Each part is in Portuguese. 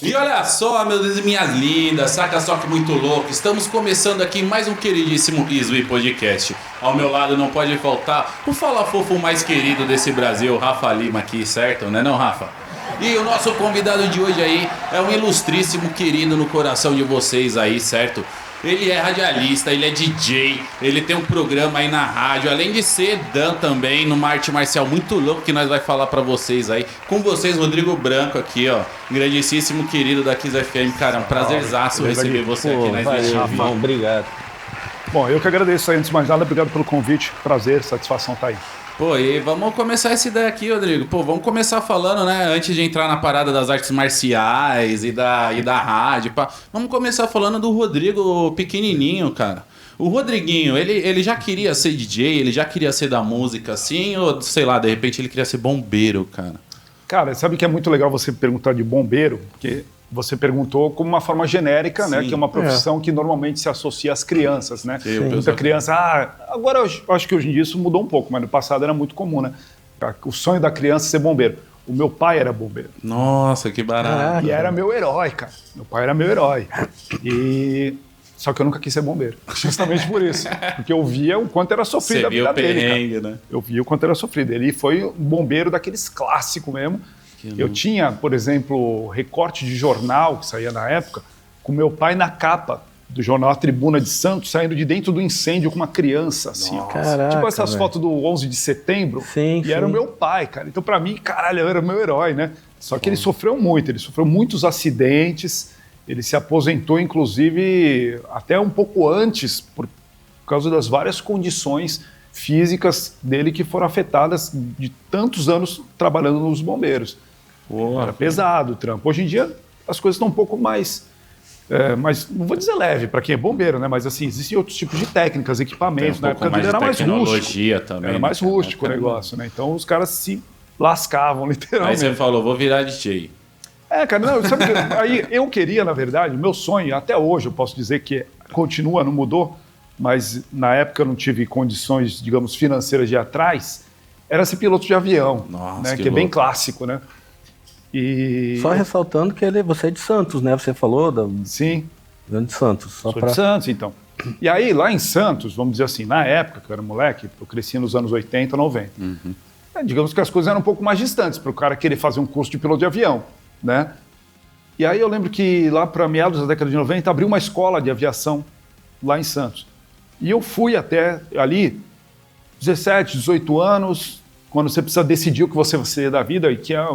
E olha só, meus Deus e minhas lindas, saca só que muito louco. Estamos começando aqui mais um queridíssimo Isui Podcast. Ao meu lado não pode faltar o fala fofo mais querido desse Brasil, Rafa Lima aqui, certo? Né não, Rafa? E o nosso convidado de hoje aí é um ilustríssimo querido no coração de vocês aí, certo? Ele é radialista, ele é DJ, ele tem um programa aí na rádio, além de ser Dan também, numa arte marcial muito louco que nós vai falar pra vocês aí. Com vocês, Rodrigo Branco aqui, ó, grandíssimo querido da Kiss FM, cara, é um prazerzaço receber você aqui na SBT. Obrigado. Bom, eu que agradeço aí, antes de mais nada, obrigado pelo convite, prazer, satisfação tá aí. Pô, e vamos começar essa ideia aqui, Rodrigo. Pô, vamos começar falando, né? Antes de entrar na parada das artes marciais e da rádio, pá. Vamos começar falando do Rodrigo pequenininho, cara. O Rodriguinho, ele já queria ser DJ, ele já queria ser da música, assim? Ou, sei lá, de repente ele queria ser bombeiro, cara? Cara, sabe que é muito legal você perguntar de bombeiro? Porque você perguntou como uma forma genérica, sim, né? Que é uma profissão que normalmente se associa às crianças, né? Sim, muita criança... agora eu acho que hoje em dia isso mudou um pouco, mas no passado era muito comum, né? O sonho da criança é ser bombeiro. O meu pai era bombeiro. Nossa, que barato. E era meu herói, cara. Meu pai era meu herói. Só que eu nunca quis ser bombeiro. Justamente por isso. Porque eu via o quanto era sofrido a vida dele, cara. Né? Eu via o quanto era sofrido. Ele foi um bombeiro daqueles clássicos mesmo. Eu tinha, por exemplo, recorte de jornal que saía na época, com meu pai na capa do jornal A Tribuna de Santos, saindo de dentro do incêndio com uma criança, assim. Caraca, tipo essas fotos do 11 de setembro. Sim, era o meu pai, cara. Então, pra mim, caralho, era o meu herói, né? Só que ele sofreu muito, ele sofreu muitos acidentes, ele se aposentou, inclusive, até um pouco antes, por causa das várias condições físicas dele que foram afetadas de tantos anos trabalhando nos bombeiros. Era pesado o trampo. Hoje em dia as coisas estão um pouco mais, não vou dizer leve para quem é bombeiro, né? Mas assim, existem outros tipos de técnicas, equipamentos. Na época era mais rústico. Também, era mais rústico o negócio, né? Então os caras se lascavam, literalmente. Aí você falou, vou virar DJ. Cara, não, sabe que aí eu queria, na verdade, meu sonho, até hoje eu posso dizer que continua, não mudou, mas na época eu não tive condições, digamos, financeiras de ir atrás, era ser piloto de avião. Nossa, né? Que é bem clássico, né? Só ressaltando que você é de Santos, né? Você falou Sim. De Santos. Sou de Santos, então. E aí, lá em Santos, vamos dizer assim, na época que eu era moleque, eu cresci nos anos 80, 90. Uhum. Digamos que as coisas eram um pouco mais distantes para o cara querer fazer um curso de piloto de avião, né? E aí eu lembro que lá para meados da década de 90 abriu uma escola de aviação lá em Santos. E eu fui até ali, 17, 18 anos, quando você precisa decidir o que você vai ser da vida, e que é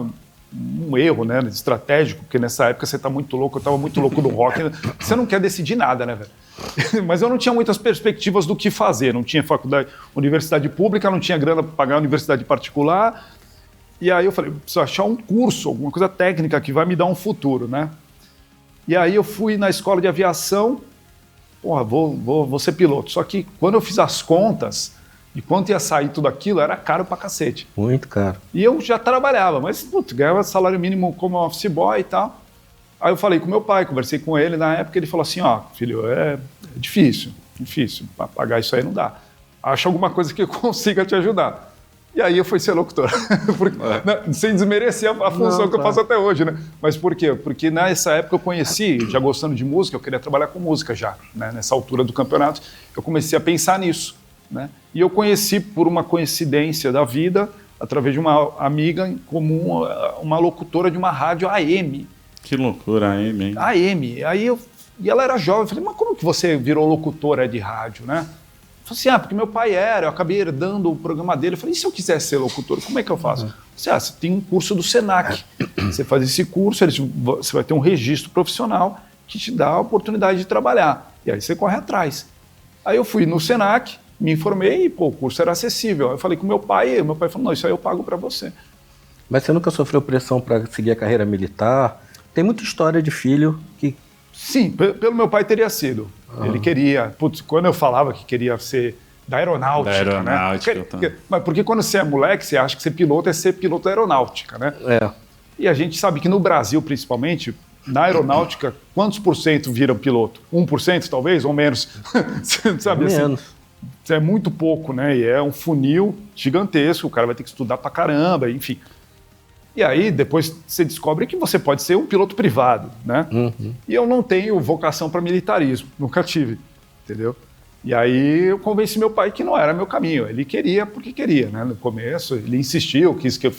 um erro, né, estratégico, porque nessa época você tá muito louco, eu estava muito louco do rock, você não quer decidir nada, né, velho? Mas eu não tinha muitas perspectivas do que fazer, não tinha faculdade, universidade pública, não tinha grana para pagar a universidade particular, e aí eu falei, preciso achar um curso, alguma coisa técnica que vai me dar um futuro, né? E aí eu fui na escola de aviação, vou ser piloto, só que quando eu fiz as contas, de quanto ia sair tudo aquilo, era caro pra cacete. Muito caro. E eu já trabalhava, mas ganhava salário mínimo como office boy e tal. Aí eu falei com meu pai, conversei com ele na época, ele falou assim, filho, é difícil, pra pagar isso aí não dá. Acha alguma coisa que eu consiga te ajudar. E aí eu fui ser locutor, sem desmerecer a função que eu faço até hoje, né? Mas por quê? Porque nessa época eu conheci, já gostando de música, eu queria trabalhar com música já, né? Nessa altura do campeonato, eu comecei a pensar nisso. Né? E eu conheci, por uma coincidência da vida, através de uma amiga em comum, uma locutora de uma rádio AM. Que loucura, AM, hein? AM. E ela era jovem, eu falei, mas como que você virou locutora de rádio, né? Eu falei assim, porque meu pai era, eu acabei herdando o programa dele. Eu falei, e se eu quiser ser locutor, como é que eu faço? Você tem um curso do Senac. Você faz esse curso, você vai ter um registro profissional que te dá a oportunidade de trabalhar. E aí você corre atrás. Aí eu fui no Senac, me informei e, o curso era acessível. Eu falei com meu pai falou, não, isso aí eu pago para você. Mas você nunca sofreu pressão para seguir a carreira militar? Tem muita história de filho que... Sim, pelo meu pai teria sido. Ele queria, quando eu falava que queria ser da aeronáutica, né? Mas porque quando você é moleque, você acha que ser piloto é ser piloto da aeronáutica, né? E a gente sabe que no Brasil, principalmente, na aeronáutica, quantos por cento viram piloto? 1% talvez, ou menos? Sabe, menos. Assim, é muito pouco, né? E é um funil gigantesco, o cara vai ter que estudar pra caramba, enfim. E aí, depois você descobre que você pode ser um piloto privado, né? E eu não tenho vocação para militarismo, nunca tive, entendeu? E aí eu convenci meu pai que não era meu caminho. Ele queria porque queria, né? No começo, ele insistiu, quis que eu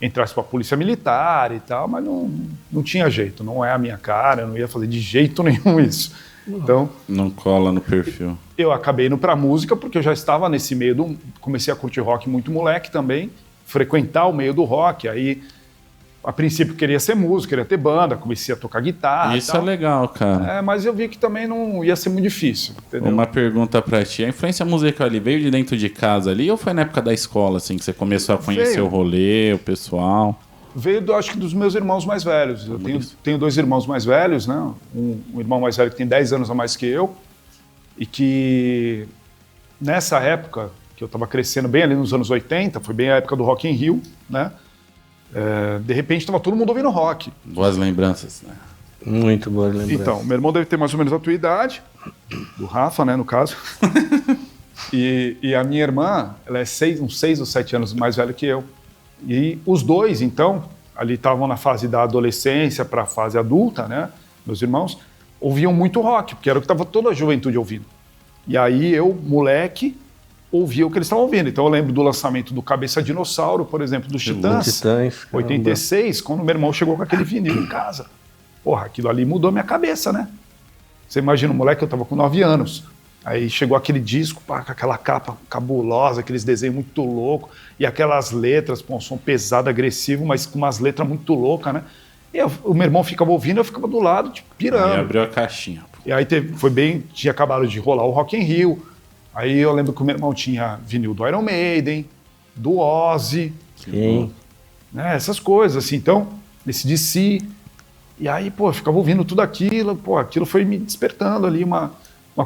entrasse para a polícia militar e tal, mas não tinha jeito, não é a minha cara, eu não ia fazer de jeito nenhum isso. Então, não cola no perfil. Eu acabei indo para música porque eu já estava nesse meio comecei a curtir rock muito moleque também, frequentar o meio do rock, aí a princípio queria ser músico, queria ter banda, comecei a tocar guitarra. Isso é legal, cara. Mas eu vi que também não ia ser muito difícil, entendeu? Uma pergunta pra ti, a influência musical ali veio de dentro de casa ali ou foi na época da escola, assim, que você começou a conhecer o rolê, o pessoal? Veio, acho que dos meus irmãos mais velhos. Eu tenho 2 irmãos mais velhos, né? Um irmão mais velho que tem 10 anos a mais que eu e que nessa época, que eu estava crescendo bem ali nos anos 80, foi bem a época do Rock in Rio, né? De repente estava todo mundo ouvindo rock. Boas lembranças, né? Muito boas lembranças. Então, meu irmão deve ter mais ou menos a tua idade, do Rafa, né, no caso. e a minha irmã, ela é uns 6 ou 7 anos mais velha que eu. E os dois, então, ali estavam na fase da adolescência para a fase adulta, né? Meus irmãos ouviam muito rock, porque era o que estava toda a juventude ouvindo. E aí eu, moleque, ouvia o que eles estavam ouvindo. Então eu lembro do lançamento do Cabeça Dinossauro, por exemplo, dos Titãs, 86, quando meu irmão chegou com aquele vinil em casa. Porra, aquilo ali mudou minha cabeça, né? Você imagina, o moleque, eu estava com 9 anos. Aí chegou aquele disco, pá, com aquela capa cabulosa, aqueles desenhos muito loucos, e aquelas letras, um som pesado, agressivo, mas com umas letras muito loucas, né? E o meu irmão ficava ouvindo, eu ficava do lado, tipo, pirando. Aí abriu a caixinha. E aí tinha acabado de rolar o Rock in Rio. Aí eu lembro que o meu irmão tinha vinil do Iron Maiden, do Ozzy, né, essas coisas, assim. Então, esse DC. E aí, pô, eu ficava ouvindo tudo aquilo, pô, aquilo foi me despertando ali uma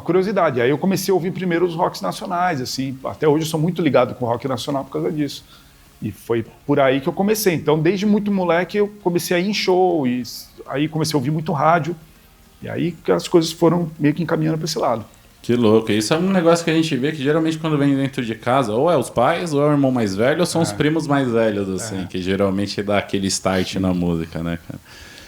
curiosidade. Aí eu comecei a ouvir primeiro os rocks nacionais, assim. Até hoje eu sou muito ligado com o rock nacional por causa disso. E foi por aí que eu comecei. Então, desde muito moleque, eu comecei a ir em show, e aí comecei a ouvir muito rádio. E aí que as coisas foram meio que encaminhando para esse lado. Que louco. Isso é um negócio que a gente vê que geralmente quando vem dentro de casa, ou é os pais, ou é o irmão mais velho, ou são os primos mais velhos, assim, que geralmente dá aquele start na música, né, cara?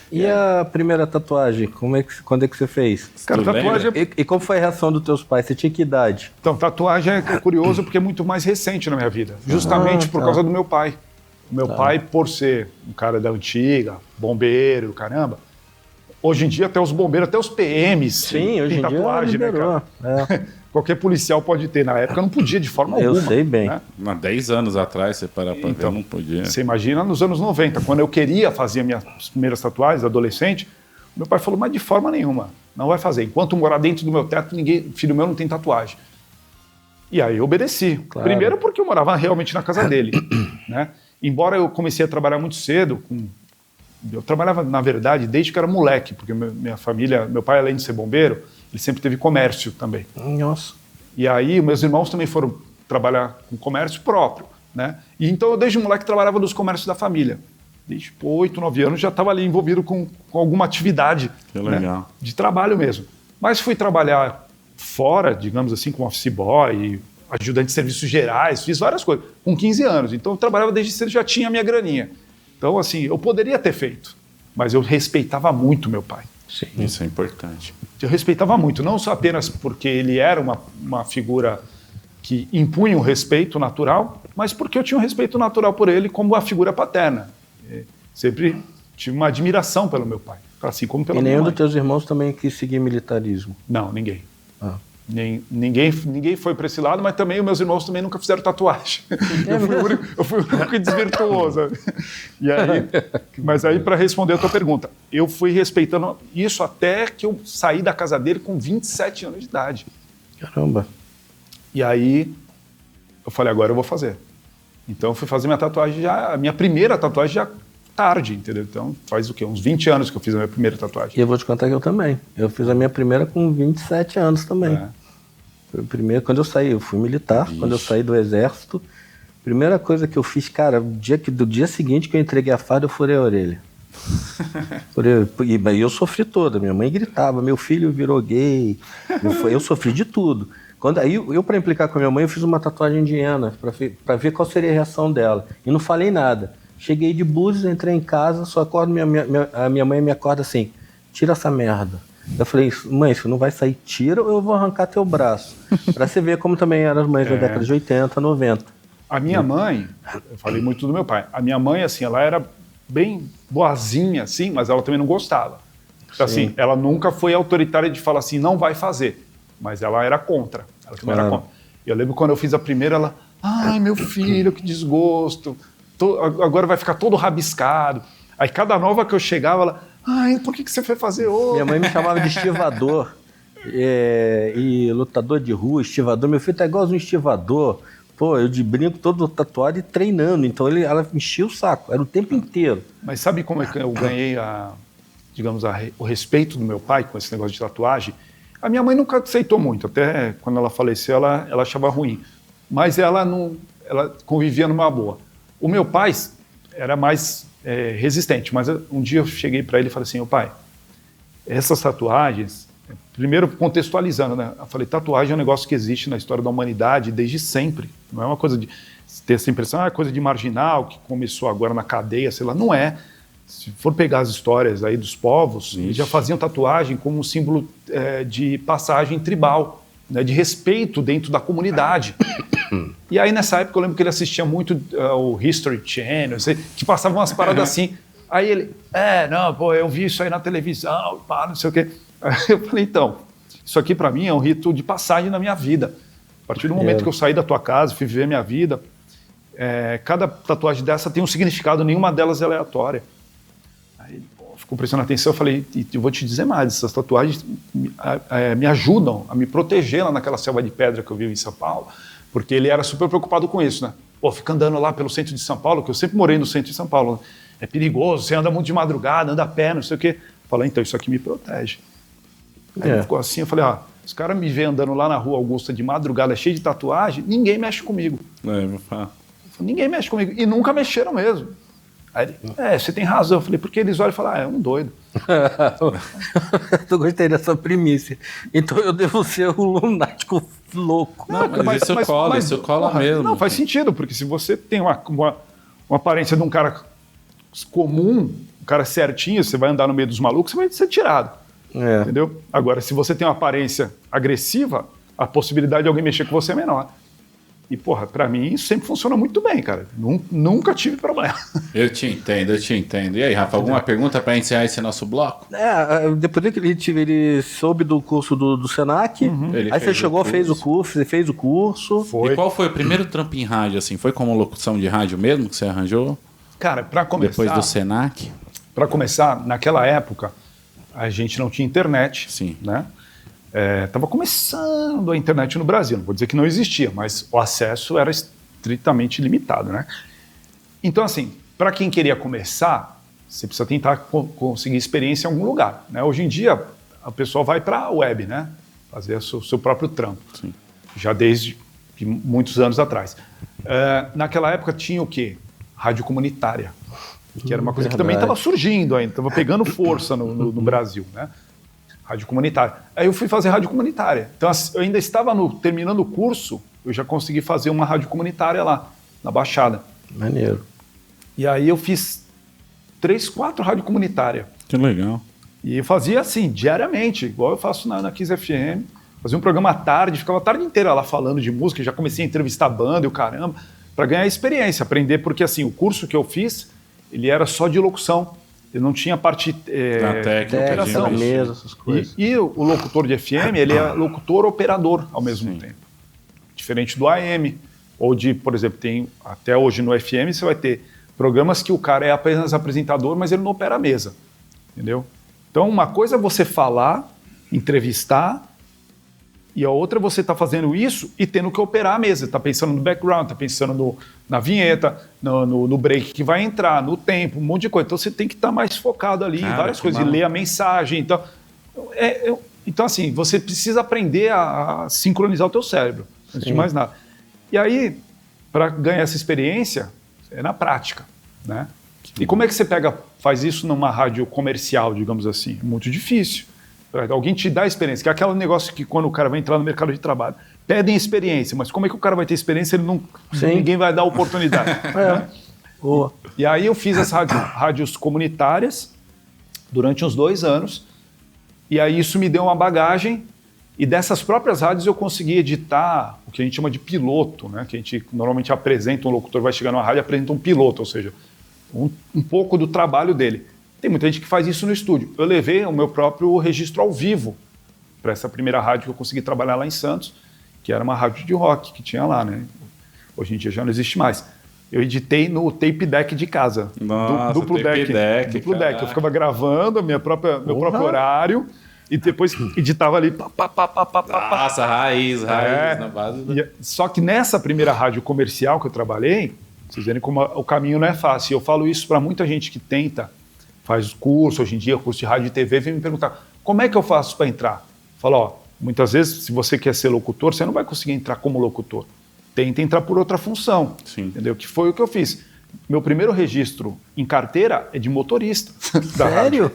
E a primeira tatuagem, quando é que você fez? Cara, tatuagem... E como foi a reação dos teus pais? Você tinha que idade? Então, tatuagem é curioso porque é muito mais recente na minha vida. Justamente por causa do meu pai. O meu pai, por ser um cara da antiga, bombeiro, caramba, hoje em dia até os bombeiros, até os PMs têm tatuagem, né, cara? Qualquer policial pode ter. Na época não podia de forma alguma. Eu sei bem. Né? Há 10 anos atrás, você parar pra ver, não podia. Você imagina nos anos 90, quando eu queria fazer minhas primeiras tatuagens, adolescente, meu pai falou, mas de forma nenhuma, não vai fazer. Enquanto morar dentro do meu teto, filho meu não tem tatuagem. E aí eu obedeci. Claro. Primeiro porque eu morava realmente na casa dele. Né? Embora eu comecei a trabalhar muito cedo, eu trabalhava, na verdade, desde que era moleque, porque minha família, meu pai, além de ser bombeiro, ele sempre teve comércio também. Nossa. E aí, meus irmãos também foram trabalhar com comércio próprio, né? E então, eu desde moleque trabalhava nos comércios da família. Desde 8, 9 anos, já estava ali envolvido com alguma atividade, que legal. Né? De trabalho mesmo. Mas fui trabalhar fora, digamos assim, como office boy, ajudante de serviços gerais, fiz várias coisas, com 15 anos. Então, eu trabalhava desde cedo, já tinha a minha graninha. Então, assim, eu poderia ter feito, mas eu respeitava muito meu pai. Sim. Isso é importante. Eu respeitava muito, não só apenas porque ele era uma figura que impunha um respeito natural, mas porque eu tinha um respeito natural por ele como a figura paterna. Sempre tive uma admiração pelo meu pai, assim como pela minha mãe. E nenhum dos teus irmãos também quis seguir militarismo? Não, ninguém. Ninguém foi para esse lado, mas também os meus irmãos também nunca fizeram tatuagem. Eu fui o único que desvirtuou. E aí, mas aí, para responder a tua pergunta, eu fui respeitando isso até que eu saí da casa dele com 27 anos de idade. Caramba. E aí, eu falei, agora eu vou fazer. Então, eu fui fazer minha tatuagem a minha primeira tatuagem já tarde, entendeu? Então, faz o quê? Uns 20 anos que eu fiz a minha primeira tatuagem. E eu vou te contar que eu também. Eu fiz a minha primeira com 27 anos também. Foi o primeiro, quando eu saí, eu fui militar, quando eu saí do exército, primeira coisa que eu fiz, cara, do dia seguinte que eu entreguei a farda, eu furei a orelha. E eu sofri toda, minha mãe gritava, meu filho virou gay, eu sofri de tudo. Aí eu, para implicar com a minha mãe, eu fiz uma tatuagem indiana, para ver qual seria a reação dela. E não falei nada. Cheguei de Búzios, entrei em casa, só acordo, a minha mãe me acorda assim, tira essa merda. Eu falei, mãe, isso não vai sair, tira ou eu vou arrancar teu braço. Pra você ver como também eram as mães da década de 80, 90. A minha mãe, eu falei muito do meu pai, a minha mãe, assim, ela era bem boazinha, assim, mas ela também não gostava. Então, assim, ela nunca foi autoritária de falar assim, não vai fazer. Mas ela era contra. Ela também era contra. Eu lembro quando eu fiz a primeira, ela, ai, meu filho, que desgosto. Agora vai ficar todo rabiscado. Aí cada nova que eu chegava, ela, ai, por que você foi fazer outra? Minha mãe me chamava de estivador. E lutador de rua, estivador. Meu filho tá igualzinho um estivador. Pô, eu de brinco todo tatuado e treinando. Então ela enchia o saco, era o tempo inteiro. Mas sabe como é que eu ganhei o respeito do meu pai com esse negócio de tatuagem? A minha mãe nunca aceitou muito, até quando ela faleceu ela achava ruim. Mas ela convivia numa boa. O meu pai era mais resistente, mas um dia eu cheguei para ele e falei assim, pai, essas tatuagens, primeiro contextualizando, né? Eu falei, tatuagem é um negócio que existe na história da humanidade desde sempre. Não é uma coisa de ter essa impressão, é coisa de marginal, que começou agora na cadeia, sei lá, não é. Se for pegar as histórias aí dos povos, eles já faziam tatuagem como um símbolo de passagem tribal, né, de respeito dentro da comunidade. E aí nessa época eu lembro que ele assistia muito o History Channel, que passavam umas paradas assim. Aí ele, eu vi isso aí na televisão, não sei o quê. Aí eu falei, então, isso aqui para mim é um rito de passagem na minha vida. A partir do momento que eu saí da tua casa, fui viver minha vida, cada tatuagem dessa tem um significado, nenhuma delas é aleatória. Aí ele ficou prestando atenção, eu falei, eu vou te dizer mais, essas tatuagens me ajudam a me proteger lá naquela selva de pedra que eu vivo em São Paulo, porque ele era super preocupado com isso, né? Pô, fica andando lá pelo centro de São Paulo, que eu sempre morei no centro de São Paulo, né? É perigoso, você anda muito de madrugada, anda a pé, não sei o quê. Eu falei, então isso aqui me protege. Aí ele ficou assim, eu falei, os caras me veem andando lá na Rua Augusta de madrugada, cheio de tatuagem, ninguém mexe comigo. Ninguém mexe comigo. E nunca mexeram mesmo. Aí ele, você tem razão. Eu falei, porque eles olham e falam, é um doido. Eu gostei dessa primícia. Então eu devo ser um lunático louco. Não, mas isso cola mesmo. Não, faz sentido, porque se você tem uma aparência de um cara comum, um cara certinho, você vai andar no meio dos malucos, você vai ser tirado. Entendeu? Agora, se você tem uma aparência agressiva, a possibilidade de alguém mexer com você é menor. E, porra, pra mim isso sempre funciona muito bem, cara. Nunca tive problema. Eu te entendo. E aí, Rafa, alguma pergunta pra encerrar esse nosso bloco? Depois que ele soube do curso do Senac, aí você chegou, fez o curso. Foi. E qual foi o primeiro trampo em rádio, assim? Foi como locução de rádio mesmo que você arranjou? Cara, pra começar... Depois do Senac? Pra começar, naquela época, a gente não tinha internet. Sim. Né? Estava começando a internet no Brasil, não vou dizer que não existia, mas o acesso era estritamente limitado, né? Então, assim, para quem queria começar, você precisa tentar conseguir experiência em algum lugar, né? Hoje em dia, o pessoal vai para a web, né? Fazer o seu próprio trampo. Sim. Já desde muitos anos atrás. Naquela época tinha o quê? Rádio comunitária, que era uma coisa que também estava surgindo ainda, estava pegando força no Brasil, né? Rádio comunitária. Aí eu fui fazer rádio comunitária. Então, eu ainda estava terminando o curso, eu já consegui fazer uma rádio comunitária lá, na Baixada. Maneiro. E aí eu fiz 3, 4 rádio comunitária. Que legal. E eu fazia assim, diariamente, igual eu faço na Kiss FM. Fazia um programa à tarde, ficava a tarde inteira lá falando de música, já comecei a entrevistar a banda e o caramba, para ganhar experiência, aprender, porque assim, o curso que eu fiz, ele era só de locução. Ele não tinha parte técnica, mesa, essas coisas. E o locutor de FM, ele é locutor-operador ao mesmo tempo. Diferente do AM, ou de, por exemplo, tem até hoje no FM, você vai ter programas que o cara é apenas apresentador, mas ele não opera a mesa. Entendeu? Então, uma coisa é você falar, entrevistar, e a outra é você estar fazendo isso e tendo que operar a mesa. Está pensando no background, está pensando na vinheta, no break que vai entrar, no tempo, um monte de coisa. Então você tem que estar mais focado ali em várias coisas, e ler a mensagem. Então, assim, você precisa aprender a sincronizar o teu cérebro, antes de mais nada. E aí, para ganhar essa experiência, é na prática, né? E como é que você faz isso numa rádio comercial, digamos assim? Muito difícil. Alguém te dá experiência, que é aquele negócio que quando o cara vai entrar no mercado de trabalho, pedem experiência, mas como é que o cara vai ter experiência se ninguém vai dar oportunidade? Né? Oh. E aí eu fiz as rádios comunitárias durante uns 2 anos, e aí isso me deu uma bagagem, e dessas próprias rádios eu consegui editar o que a gente chama de piloto, né? Que a gente normalmente apresenta, um locutor vai chegar numa rádio e apresenta um piloto, ou seja, um pouco do trabalho dele. Tem muita gente que faz isso no estúdio. Eu levei o meu próprio registro ao vivo para essa primeira rádio que eu consegui trabalhar lá em Santos, que era uma rádio de rock que tinha lá, né? Hoje em dia já não existe mais. Eu editei no tape deck de casa. Nossa, duplo tape deck. Duplo deck. Eu ficava gravando meu próprio horário e depois editava ali. Nossa, raiz, na base da... Só que nessa primeira rádio comercial que eu trabalhei, vocês verem como o caminho não é fácil. Eu falo isso para muita gente que tenta, faz curso hoje em dia, curso de rádio e TV, vem me perguntar, como é que eu faço para entrar? Eu falo, ó, muitas vezes, se você quer ser locutor, você não vai conseguir entrar como locutor. Tenta entrar por outra função, entendeu? Que foi o que eu fiz. Meu primeiro registro em carteira é de motorista. Sério?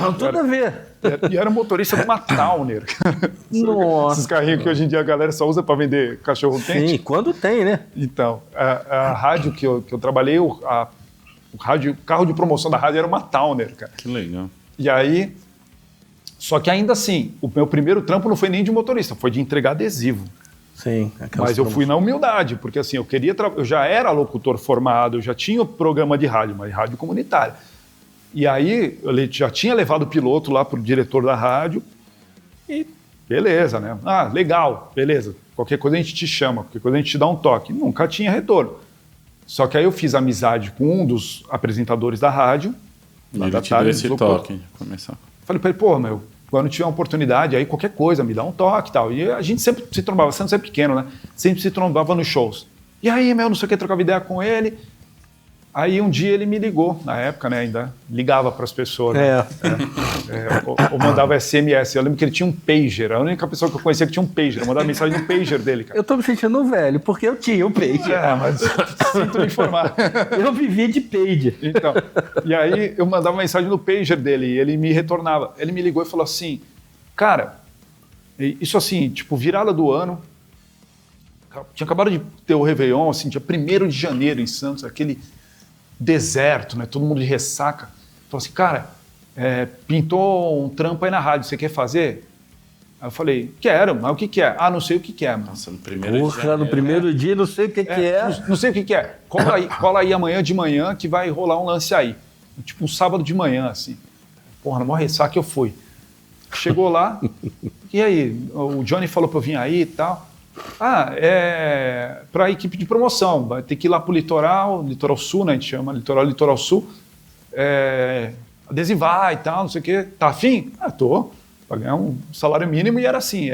Não tudo a ver. E era motorista de uma Towner. Nossa. Esses carrinhos que hoje em dia a galera só usa para vender cachorro-quente. Sim, quando tem, né? Então, a rádio que eu trabalhei, o carro de promoção da rádio era uma Towner, cara. Que legal. E aí, só que ainda assim, o meu primeiro trampo não foi nem de motorista, foi de entregar adesivo. Sim. Mas eu fui na humildade, porque assim, eu já era locutor formado, eu já tinha o programa de rádio, mas rádio comunitária. E aí, eu já tinha levado o piloto lá para o diretor da rádio e beleza, né? Ah, legal, beleza. Qualquer coisa a gente te chama, qualquer coisa a gente te dá um toque. Nunca tinha retorno. Só que aí eu fiz amizade com um dos apresentadores da rádio. E ele te deu esse toque de começar. Falei para ele, pô, meu, quando tiver uma oportunidade, aí qualquer coisa, me dá um toque e tal. E a gente sempre se trombava, sendo sempre pequeno, né? Sempre se trombava nos shows. E aí, meu, não sei o que, trocava ideia com ele. Aí um dia ele me ligou, na época, né, ainda ligava para as pessoas. Né? Ou mandava SMS. Eu lembro que ele tinha um pager, a única pessoa que eu conhecia que tinha um pager. Eu mandava mensagem no pager dele, cara. Eu tô me sentindo velho, porque eu tinha um pager. Mas sinto me informar. Eu vivia de pager. Então, e aí eu mandava mensagem no pager dele e ele me retornava. Ele me ligou e falou assim, cara, isso assim, tipo, virada do ano, tinha acabado de ter o Réveillon, assim, dia 1º de janeiro em Santos, aquele deserto, né? Todo mundo de ressaca. Falou assim, cara, pintou um trampo aí na rádio, você quer fazer? Aí eu falei, quero, mas o que é? Ah, não sei o que é, mano. Nossa, no primeiro dia, não sei o que é. Não sei o que é. Cola aí amanhã de manhã que vai rolar um lance aí. Tipo um sábado de manhã, assim. Porra, na maior ressaca eu fui. Chegou lá, e aí? O Johnny falou pra eu vir aí e tal. Ah, é para a equipe de promoção, vai ter que ir lá para o litoral sul, né, a gente chama litoral sul, adesivar e tal, não sei o quê. Tá afim? Ah, tô. Para ganhar um salário mínimo e era assim,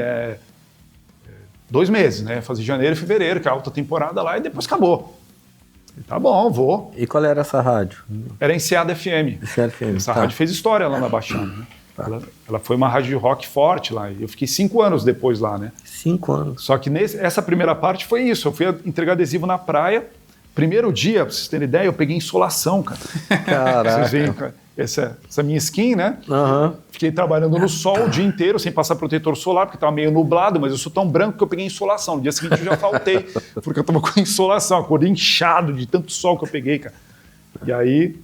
2 meses, né, fazer janeiro e fevereiro, que é a alta temporada lá, e depois acabou. E tá bom, vou. E qual era essa rádio? Era Enseada FM. Essa rádio fez história lá na Baixada, né? Ela foi uma rádio de rock forte lá. Eu fiquei 5 anos depois lá, né? 5 anos. Só que essa primeira parte foi isso. Eu fui entregar adesivo na praia. Primeiro dia, pra vocês terem ideia, eu peguei insolação, cara. Caraca. Vocês veem essa minha skin, né? Uhum. Fiquei trabalhando no sol o dia inteiro, sem passar protetor solar, porque estava meio nublado, mas eu sou tão branco que eu peguei insolação. No dia seguinte eu já faltei, porque eu estava com insolação. Acordei inchado de tanto sol que eu peguei, cara. E aí,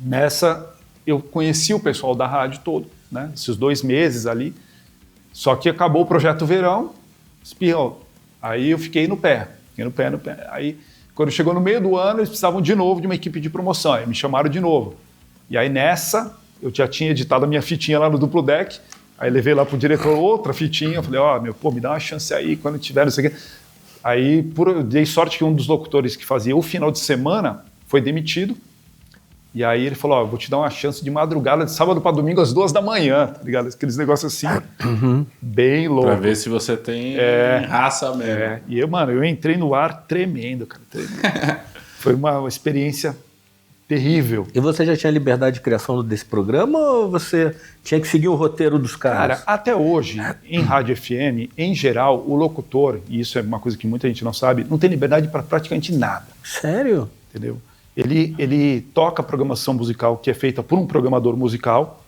nessa, eu conheci o pessoal da rádio todo, né? Esses 2 meses ali. Só que acabou o projeto verão, espirrou. Aí eu fiquei no pé. Aí, quando chegou no meio do ano, eles precisavam de novo de uma equipe de promoção. Aí me chamaram de novo. E aí nessa, eu já tinha editado a minha fitinha lá no duplo deck. Aí levei lá pro diretor outra fitinha. Eu falei, me dá uma chance aí quando tiver, não sei o quê. Aí eu dei sorte que um dos locutores que fazia o final de semana foi demitido. E aí ele falou, vou te dar uma chance de madrugada, de sábado para domingo, às 2 da manhã, tá ligado? Aqueles negócios assim, bem louco. Pra ver se você tem raça mesmo. E eu entrei no ar tremendo, cara. Foi uma experiência terrível. E você já tinha liberdade de criação desse programa ou você tinha que seguir o roteiro dos caras? Cara, até hoje, em rádio FM, em geral, o locutor, e isso é uma coisa que muita gente não sabe, não tem liberdade para praticamente nada. Sério? Entendeu? Ele toca a programação musical que é feita por um programador musical.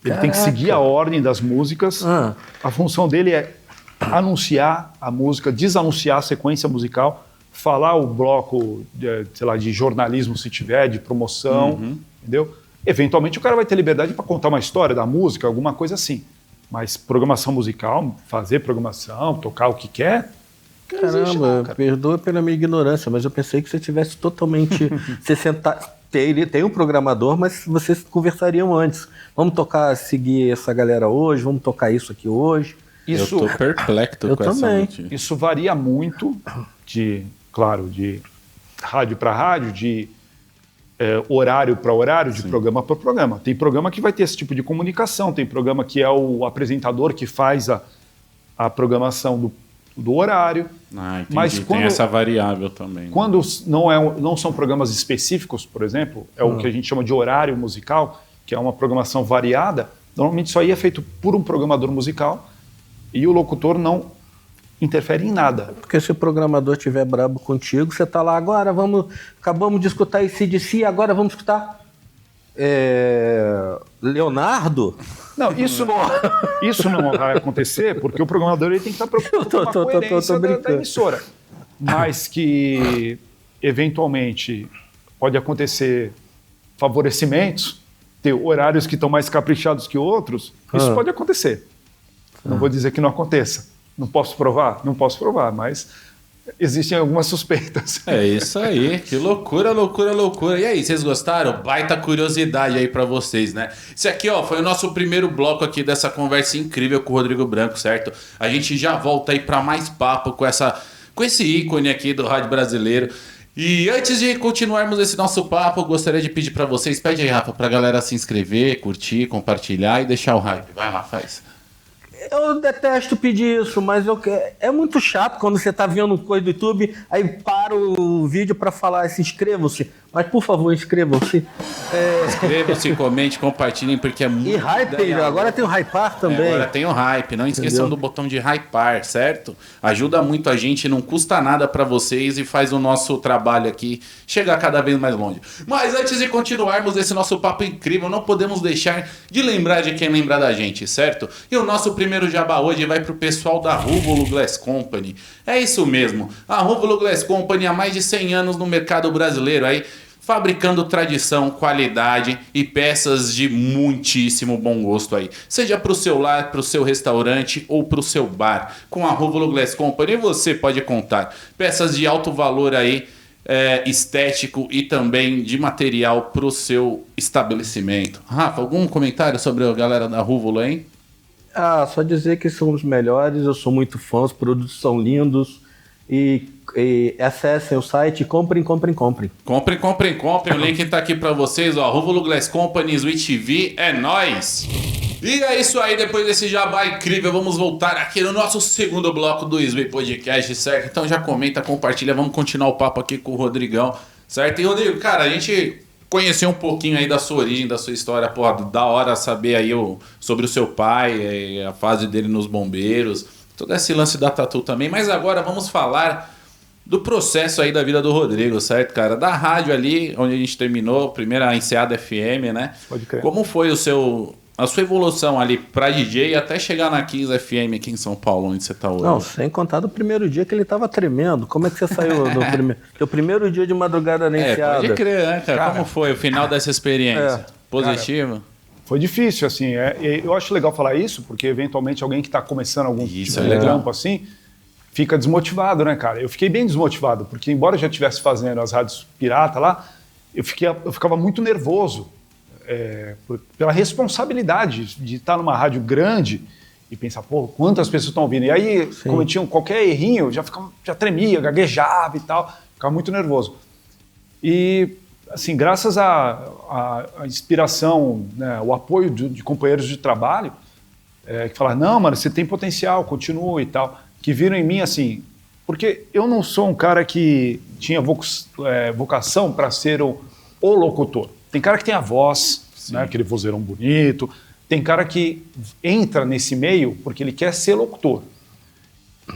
Ele tem que seguir a ordem das músicas. A função dele é anunciar a música, desanunciar a sequência musical, falar o bloco, sei lá, de jornalismo, se tiver, de promoção, entendeu? Eventualmente o cara vai ter liberdade para contar uma história da música, alguma coisa assim. Mas programação musical, fazer programação, tocar o que quer... Caramba, perdoa pela minha ignorância, mas eu pensei que você tivesse totalmente... Tem um programador, mas vocês conversariam antes. Vamos seguir essa galera hoje, vamos tocar isso aqui hoje. Eu tô perplexo com essa notícia. Isso varia muito de rádio para rádio, de horário para horário, de programa para programa. Tem programa que vai ter esse tipo de comunicação, tem programa que é o apresentador que faz a programação do horário. Entendi. Mas tem essa variável também. Quando não são programas específicos, por exemplo, é o que a gente chama de horário musical, que é uma programação variada, normalmente isso aí é feito por um programador musical e o locutor não interfere em nada. Porque se o programador estiver brabo contigo, você está lá agora, acabamos de escutar AC/DC, agora vamos escutar Leonardo? Não, isso não vai acontecer, porque o programador ele tem que estar preocupado com a coerência da emissora. Mas que, eventualmente, pode acontecer favorecimentos, ter horários que estão mais caprichados que outros, isso pode acontecer. Não vou dizer que não aconteça. Não posso provar? Não posso provar, mas existem algumas suspeitas. É isso aí, que loucura, loucura, loucura. E aí, vocês gostaram? Baita curiosidade aí pra vocês, né? Esse aqui, ó, foi o nosso primeiro bloco aqui dessa conversa incrível com o Rodrigo Branco, certo? A gente já volta aí pra mais papo com esse ícone aqui do rádio brasileiro. E antes de continuarmos esse nosso papo, eu gostaria de pedir pra vocês, pede aí, Rafa, pra galera se inscrever, curtir, compartilhar e deixar o hype. Vai lá, faz. Eu detesto pedir isso, mas é muito chato quando você tá vendo coisa do YouTube, aí para o vídeo para falar, se inscrevam-se. Mas, por favor, inscrevam-se. Inscrevam-se, comente, compartilhem, porque é muito... E hype, agora tem o hypar também. Agora tem o hype, não esqueçam do botão de hypar, certo? Ajuda muito a gente, não custa nada para vocês e faz o nosso trabalho aqui chegar cada vez mais longe. Mas antes de continuarmos esse nosso papo incrível, não podemos deixar de lembrar de quem lembra da gente, certo? E o nosso primeiro jabá hoje vai pro pessoal da Rúvulo Glass Company. É isso mesmo, a Rúvulo Glass Company há mais de 100 anos no mercado brasileiro aí, fabricando tradição, qualidade e peças de muitíssimo bom gosto aí. Seja para o seu lar, para o seu restaurante ou para o seu bar. Com a Rúvulo Glass Company você pode contar peças de alto valor aí, estético e também de material para o seu estabelecimento. Rafa, algum comentário sobre a galera da Rúvulo, hein? Só dizer que são os melhores, eu sou muito fã, os produtos são lindos e acessem o site, comprem. Comprem, o link tá aqui pra vocês, ó, Rúvulo Glass Company, Switch TV, é nóis! E é isso aí, depois desse jabá incrível, vamos voltar aqui no nosso segundo bloco do Switch Podcast, certo? Então já comenta, compartilha, vamos continuar o papo aqui com o Rodrigão, certo? E Rodrigo, cara, a gente conheceu um pouquinho aí da sua origem, da sua história, pô, da hora saber aí sobre o seu pai, a fase dele nos bombeiros, todo esse lance da tatu também, mas agora vamos falar do processo aí da vida do Rodrigo, certo, cara? Da rádio ali, onde a gente terminou, primeira Enseada FM, né? Pode crer. Como foi a sua evolução ali pra DJ até chegar na 15 FM aqui em São Paulo, onde você tá hoje? Não, sem contar do primeiro dia que ele tava tremendo. Como é que você saiu do teu primeiro dia de madrugada na Enseada? Pode crer, né, cara? Como foi o final dessa experiência? Positivo? Cara, foi difícil, assim. Eu acho legal falar isso, porque eventualmente alguém que tá começando algum tipo de trampo assim, fica desmotivado, né, cara? Eu fiquei bem desmotivado, porque embora eu já estivesse fazendo as rádios pirata lá, eu ficava muito nervoso pela responsabilidade de estar numa rádio grande e pensar, pô, quantas pessoas estão ouvindo? E aí, cometiam qualquer errinho, já tremia, gaguejava e tal, ficava muito nervoso. E, assim, graças à inspiração, né, o apoio de companheiros de trabalho, que falaram, não, mano, você tem potencial, continua e tal, que viram em mim assim, porque eu não sou um cara que tinha vocação para ser o locutor. Tem cara que tem a voz, né, aquele vozeirão bonito, tem cara que entra nesse meio porque ele quer ser locutor.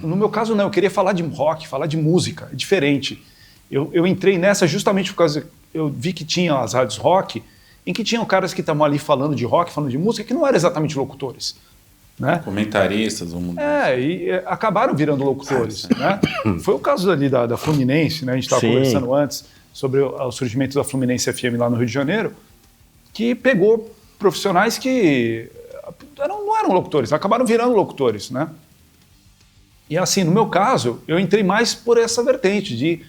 No meu caso não, eu queria falar de rock, falar de música, é diferente. Eu entrei nessa justamente por causa, eu vi que tinha as rádios rock, em que tinham caras que estavam ali falando de rock, falando de música, que não eram exatamente locutores. né? Comentaristas, e acabaram virando locutores, né? Foi o caso ali da Fluminense, né? A gente estava conversando antes sobre o surgimento da Fluminense FM lá no Rio de Janeiro, que pegou profissionais que não eram locutores, acabaram virando locutores, né? E assim, no meu caso, eu entrei mais por essa vertente de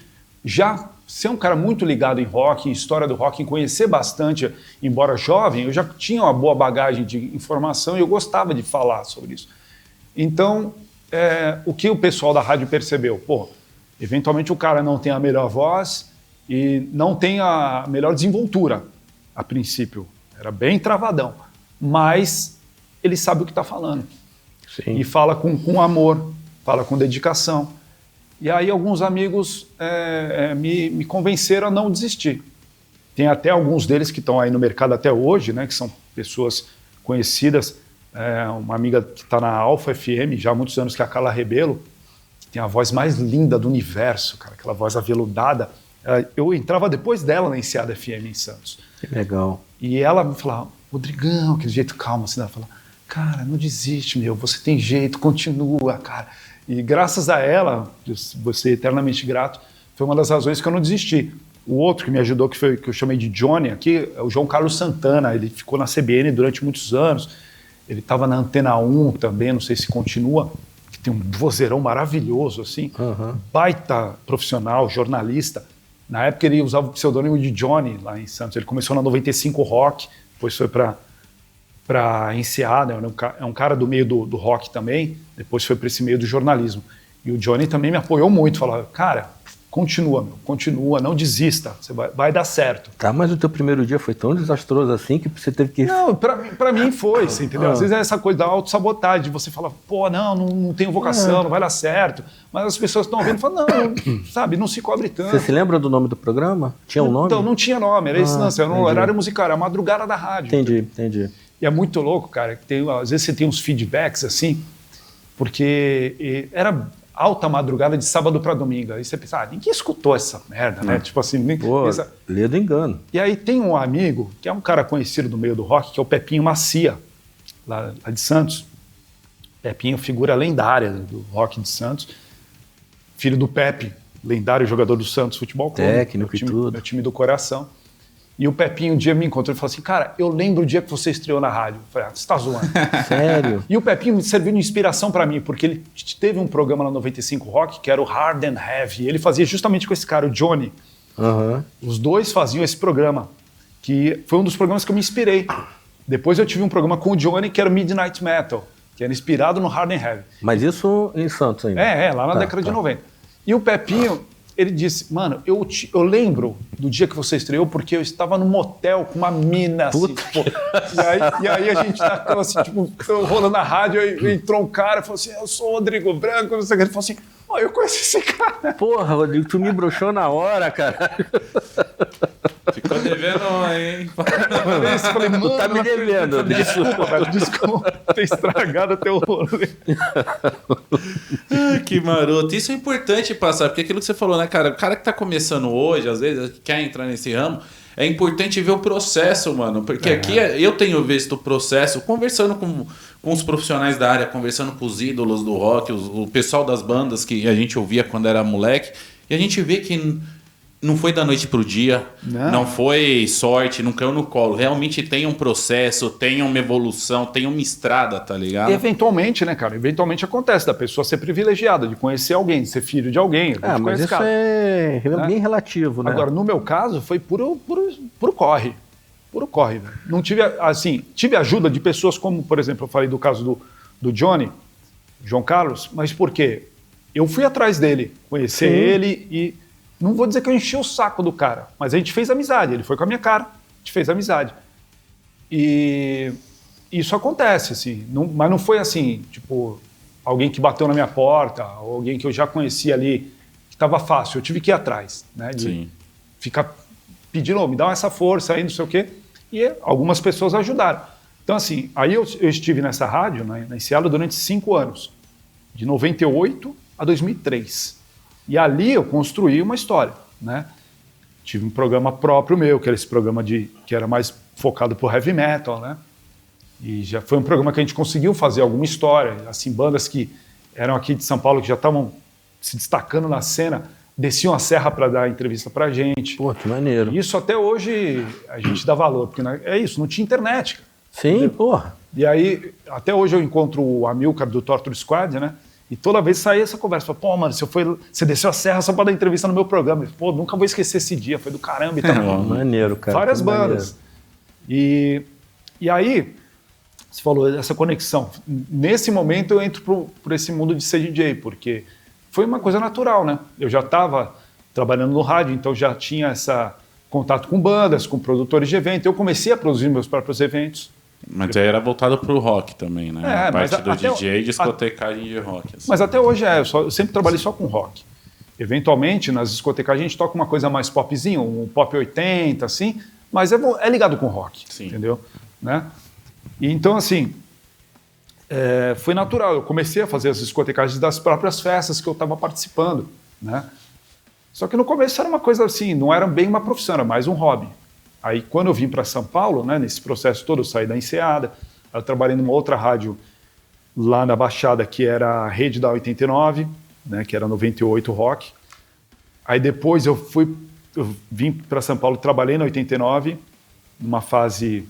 já ser um cara muito ligado em rock, em história do rock, em conhecer bastante, embora jovem, eu já tinha uma boa bagagem de informação e eu gostava de falar sobre isso. Então, o que o pessoal da rádio percebeu? Pô, eventualmente o cara não tem a melhor voz e não tem a melhor desenvoltura, a princípio. Era bem travadão, mas ele sabe o que está falando. Sim. E fala com amor, fala com dedicação. E aí alguns amigos me convenceram a não desistir. Tem até alguns deles que estão aí no mercado até hoje, né, que são pessoas conhecidas. Uma amiga que está na Alfa FM já há muitos anos, que é a Carla Rebelo, que tem a voz mais linda do universo, cara, aquela voz aveludada. Eu entrava depois dela na Enseada FM em Santos. Que legal. E ela me falava, Rodrigão, aquele jeito calmo, assim, ela falava, cara, não desiste, meu, você tem jeito, continua, cara. E graças a ela, vou ser eternamente grato, foi uma das razões que eu não desisti. O outro que me ajudou, que eu chamei de Johnny aqui, é o João Carlos Santana. Ele ficou na CBN durante muitos anos. Ele estava na Antena 1 também, não sei se continua, que tem um vozeirão maravilhoso, assim, baita profissional, jornalista. Na época ele usava o pseudônimo de Johnny lá em Santos. Ele começou na 95 Rock, depois foi para Enseada, é um cara do meio do rock também, depois foi para esse meio do jornalismo. E o Johnny também me apoiou muito, falava, cara, continua, não desista, você vai dar certo. Tá, mas o teu primeiro dia foi tão desastroso assim que você teve que... Não, pra mim foi, você entendeu? Às vezes é essa coisa da autossabotagem, de você falar, pô, não tenho vocação, não vai dar certo. Mas as pessoas estão ouvindo e falam, não, sabe, não se cobre tanto. Você se lembra do nome do programa? Tinha um nome? Então, não tinha nome, era esse lance, era um horário musical, era a madrugada da rádio. Entendi. E é muito louco, cara, que às vezes você tem uns feedbacks assim, porque era alta madrugada de sábado para domingo. Aí você pensa, ninguém escutou essa merda, né? Tipo assim, lê do engano. E aí tem um amigo, que é um cara conhecido do meio do rock, que é o Pepinho Macia, lá de Santos. Pepinho, figura lendária do rock de Santos. Filho do Pepe, lendário jogador do Santos Futebol Clube. Técnico e tudo. Meu time do coração. E o Pepinho um dia me encontrou e falou assim, cara, eu lembro o dia que você estreou na rádio. Eu falei, você tá zoando. Sério? E o Pepinho me serviu de inspiração para mim, porque ele teve um programa na 95 Rock, que era o Hard and Heavy. Ele fazia justamente com esse cara, o Johnny. Os dois faziam esse programa, que foi um dos programas que eu me inspirei. Depois eu tive um programa com o Johnny, que era o Midnight Metal, que era inspirado no Hard and Heavy. Mas isso em Santos ainda? Lá na década de 90. E o Pepinho... Ele disse, mano, eu lembro do dia que você estreou porque eu estava num motel com uma mina, assim, tipo, e aí a gente tava assim, tipo, rolando na rádio, aí entrou um cara e falou assim, eu sou o Rodrigo Branco, não sei o que. Ele falou assim, eu conheço esse cara. Porra, Rodrigo, tu me broxou na hora, cara. Ficou devendo, hein? Eu falei, mano, tá me devendo. Desculpa ter estragado até o rolê. Que maroto. Isso é importante passar, porque aquilo que você falou, né, cara? O cara que tá começando hoje, às vezes, quer entrar nesse ramo, é importante ver o processo, mano. Porque aqui eu tenho visto o processo, conversando com os profissionais da área, conversando com os ídolos do rock, o pessoal das bandas que a gente ouvia quando era moleque, e a gente vê que não foi da noite pro dia, não foi sorte, não caiu no colo. Realmente tem um processo, tem uma evolução, tem uma estrada, tá ligado? E eventualmente, né, cara? Eventualmente acontece da pessoa ser privilegiada, de conhecer alguém, de ser filho de alguém. Mas isso é bem relativo, né? Agora, no meu caso, foi puro corre. Puro corre, velho. Não tive, assim, tive ajuda de pessoas como, por exemplo, eu falei do caso do Johnny, João Carlos, mas por quê? Eu fui atrás dele, conhecer ele e... Não vou dizer que eu enchi o saco do cara, mas a gente fez amizade. Ele foi com a minha cara, a gente fez amizade. E isso acontece, assim. Mas não foi assim, tipo, alguém que bateu na minha porta, ou alguém que eu já conhecia ali, que estava fácil. Eu tive que ir atrás, né? De ficar pedindo, me dá essa força aí, não sei o quê. E algumas pessoas ajudaram. Então, assim, aí eu estive nessa rádio, né, na Enseada, durante 5 anos. De 98 a 2003. E ali eu construí uma história, né? Tive um programa próprio meu, que era esse programa que era mais focado pro heavy metal, né? E já foi um programa que a gente conseguiu fazer alguma história. Assim, bandas que eram aqui de São Paulo, que já estavam se destacando na cena, desciam a serra para dar entrevista pra gente. Pô, que maneiro. E isso até hoje a gente dá valor, porque é isso, não tinha internet, cara. Sim, Entendeu? porra. E aí, até hoje eu encontro o Amilcar do Torture Squad, né? E toda vez saía essa conversa. Fala, pô, mano, você desceu a serra só para dar entrevista no meu programa. Pô, nunca vou esquecer esse dia, foi do caramba e tal. Maneiro, cara. Várias bandas. E aí, você falou dessa conexão. Nesse momento eu entro por esse mundo de ser DJ, porque foi uma coisa natural, né? Eu já estava trabalhando no rádio, então já tinha esse contato com bandas, com produtores de evento. Eu comecei a produzir meus próprios eventos. Mas aí era voltado pro rock também, né? A parte do DJ, discotecagem de rock. Assim. Mas até hoje eu sempre trabalhei só com rock. Eventualmente, nas discotecagens, a gente toca uma coisa mais popzinho, um pop 80, assim, mas é ligado com rock, Sim. entendeu? Né? E então, assim, foi natural. Eu comecei a fazer as discotecagens das próprias festas que eu estava participando, né? Só que no começo era uma coisa assim, não era bem uma profissão, era mais um hobby. Aí, quando eu vim para São Paulo, né, nesse processo todo, eu saí da Enseada, eu trabalhei numa outra rádio lá na Baixada, que era a rede da 89, né, que era 98 Rock. Aí depois eu vim para São Paulo, trabalhei na 89, numa fase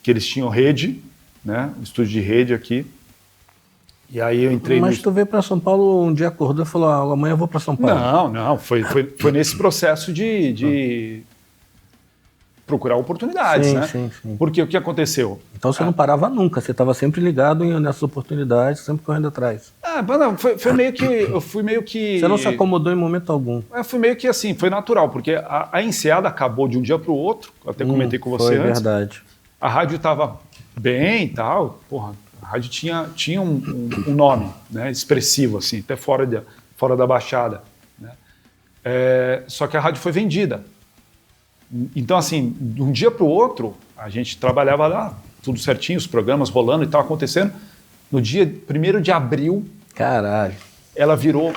que eles tinham rede, né, um estúdio de rede aqui. E aí eu entrei. Mas tu veio para São Paulo um dia acordou e falou: amanhã eu vou para São Paulo. Não, foi nesse processo de procurar oportunidades, né? Sim. Porque o que aconteceu? Então você não parava nunca, você estava sempre ligado nessas oportunidades, sempre correndo atrás. Não, foi meio que... Eu fui meio que... Você não se acomodou em momento algum. Foi meio que assim, foi natural, porque a Enseada acabou de um dia para o outro, eu até comentei com você antes. Verdade. A rádio estava bem e tal, porra, a rádio tinha um nome, né, expressivo, assim, até fora da Baixada, né? Só que a rádio foi vendida. Então, assim, de um dia para o outro, a gente trabalhava lá, tudo certinho, os programas rolando e tal, acontecendo. No dia 1º de abril, caralho, ela virou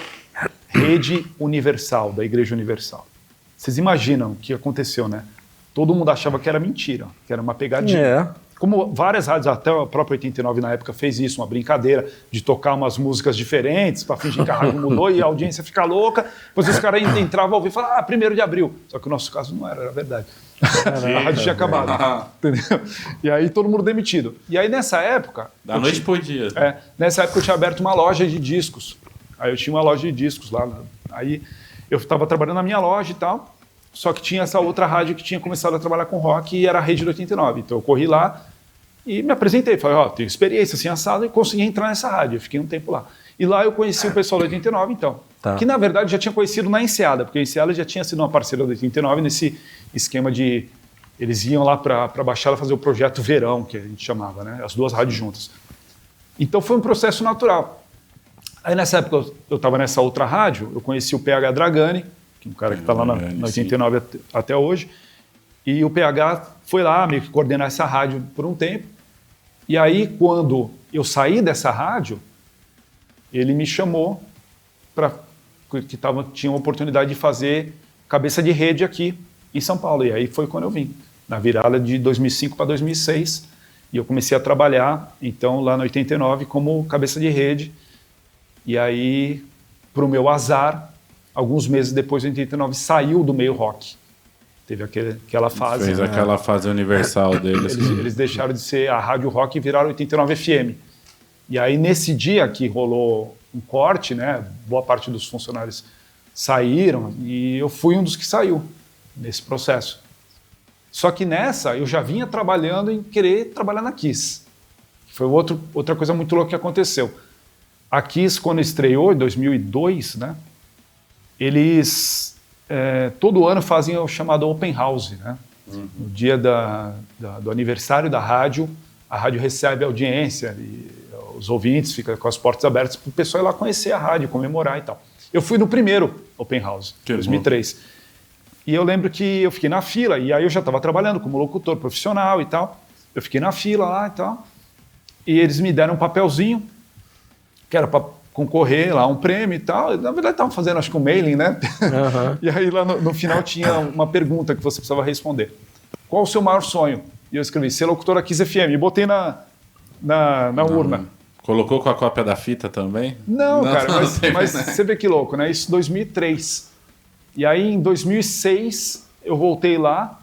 Rede Universal, da Igreja Universal. Vocês imaginam o que aconteceu, né? Todo mundo achava que era mentira, que era uma pegadinha. Como várias rádios, até a própria 89 na época fez isso, uma brincadeira de tocar umas músicas diferentes para fingir que a rádio mudou e a audiência fica louca. Depois os caras entravam ao vivo e falavam, 1º de abril. Só que o nosso caso não era verdade. A rádio tinha acabado. Entendeu? E aí todo mundo demitido. E aí nessa época... Da noite pro dia. Nessa época eu tinha aberto uma loja de discos. Aí eu tinha uma loja de discos lá. Aí eu estava trabalhando na minha loja e tal. Só que tinha essa outra rádio que tinha começado a trabalhar com rock e era a Rede do 89. Então eu corri lá e me apresentei. Falei, tenho experiência assim, assado, e consegui entrar nessa rádio. Eu fiquei um tempo lá. E lá eu conheci o pessoal do 89, então. Tá. Que na verdade já tinha conhecido na Enseada, porque a Enseada já tinha sido uma parceira do 89 nesse esquema de... Eles iam lá para a Baixada fazer o projeto Verão, que a gente chamava, né? As duas rádios juntas. Então foi um processo natural. Aí nessa época eu estava nessa outra rádio, eu conheci o PH Dragani, que é um cara que está lá na 89 até hoje, e o PH foi lá meio que coordenar essa rádio por um tempo, e aí quando eu saí dessa rádio, ele me chamou tinha uma oportunidade de fazer cabeça de rede aqui em São Paulo, e aí foi quando eu vim, na virada de 2005 para 2006, e eu comecei a trabalhar, então, lá no 89 como cabeça de rede, e aí, para o meu azar, alguns meses depois, em 89, saiu do meio rock. Teve aquela fase... Fez aquela fase universal deles. Eles deixaram de ser a rádio rock e viraram 89 FM. E aí, nesse dia que rolou um corte, né, boa parte dos funcionários saíram e eu fui um dos que saiu nesse processo. Só que nessa, eu já vinha trabalhando em querer trabalhar na Kiss. Foi outra coisa muito louca que aconteceu. A Kiss, quando estreou, em 2002, né, eles todo ano fazem o chamado Open House, né? No dia do aniversário da rádio, a rádio recebe a audiência e os ouvintes ficam com as portas abertas para o pessoal ir lá conhecer a rádio, comemorar e tal. Eu fui no primeiro Open House, em 2003. E eu lembro que eu fiquei na fila, e aí eu já estava trabalhando como locutor profissional e tal. Eu fiquei na fila lá e tal. E eles me deram um papelzinho, que era para concorrer lá a um prêmio e tal. Na verdade, estavam fazendo, acho que um mailing, né? Uhum. E aí lá no final tinha uma pergunta que você precisava responder. Qual o seu maior sonho? e eu escrevi ser locutora Kiss FM e botei na urna. Colocou com a cópia da fita também? Não, cara, mas você vê que louco, né? Isso em 2003. E aí, em 2006, eu voltei lá,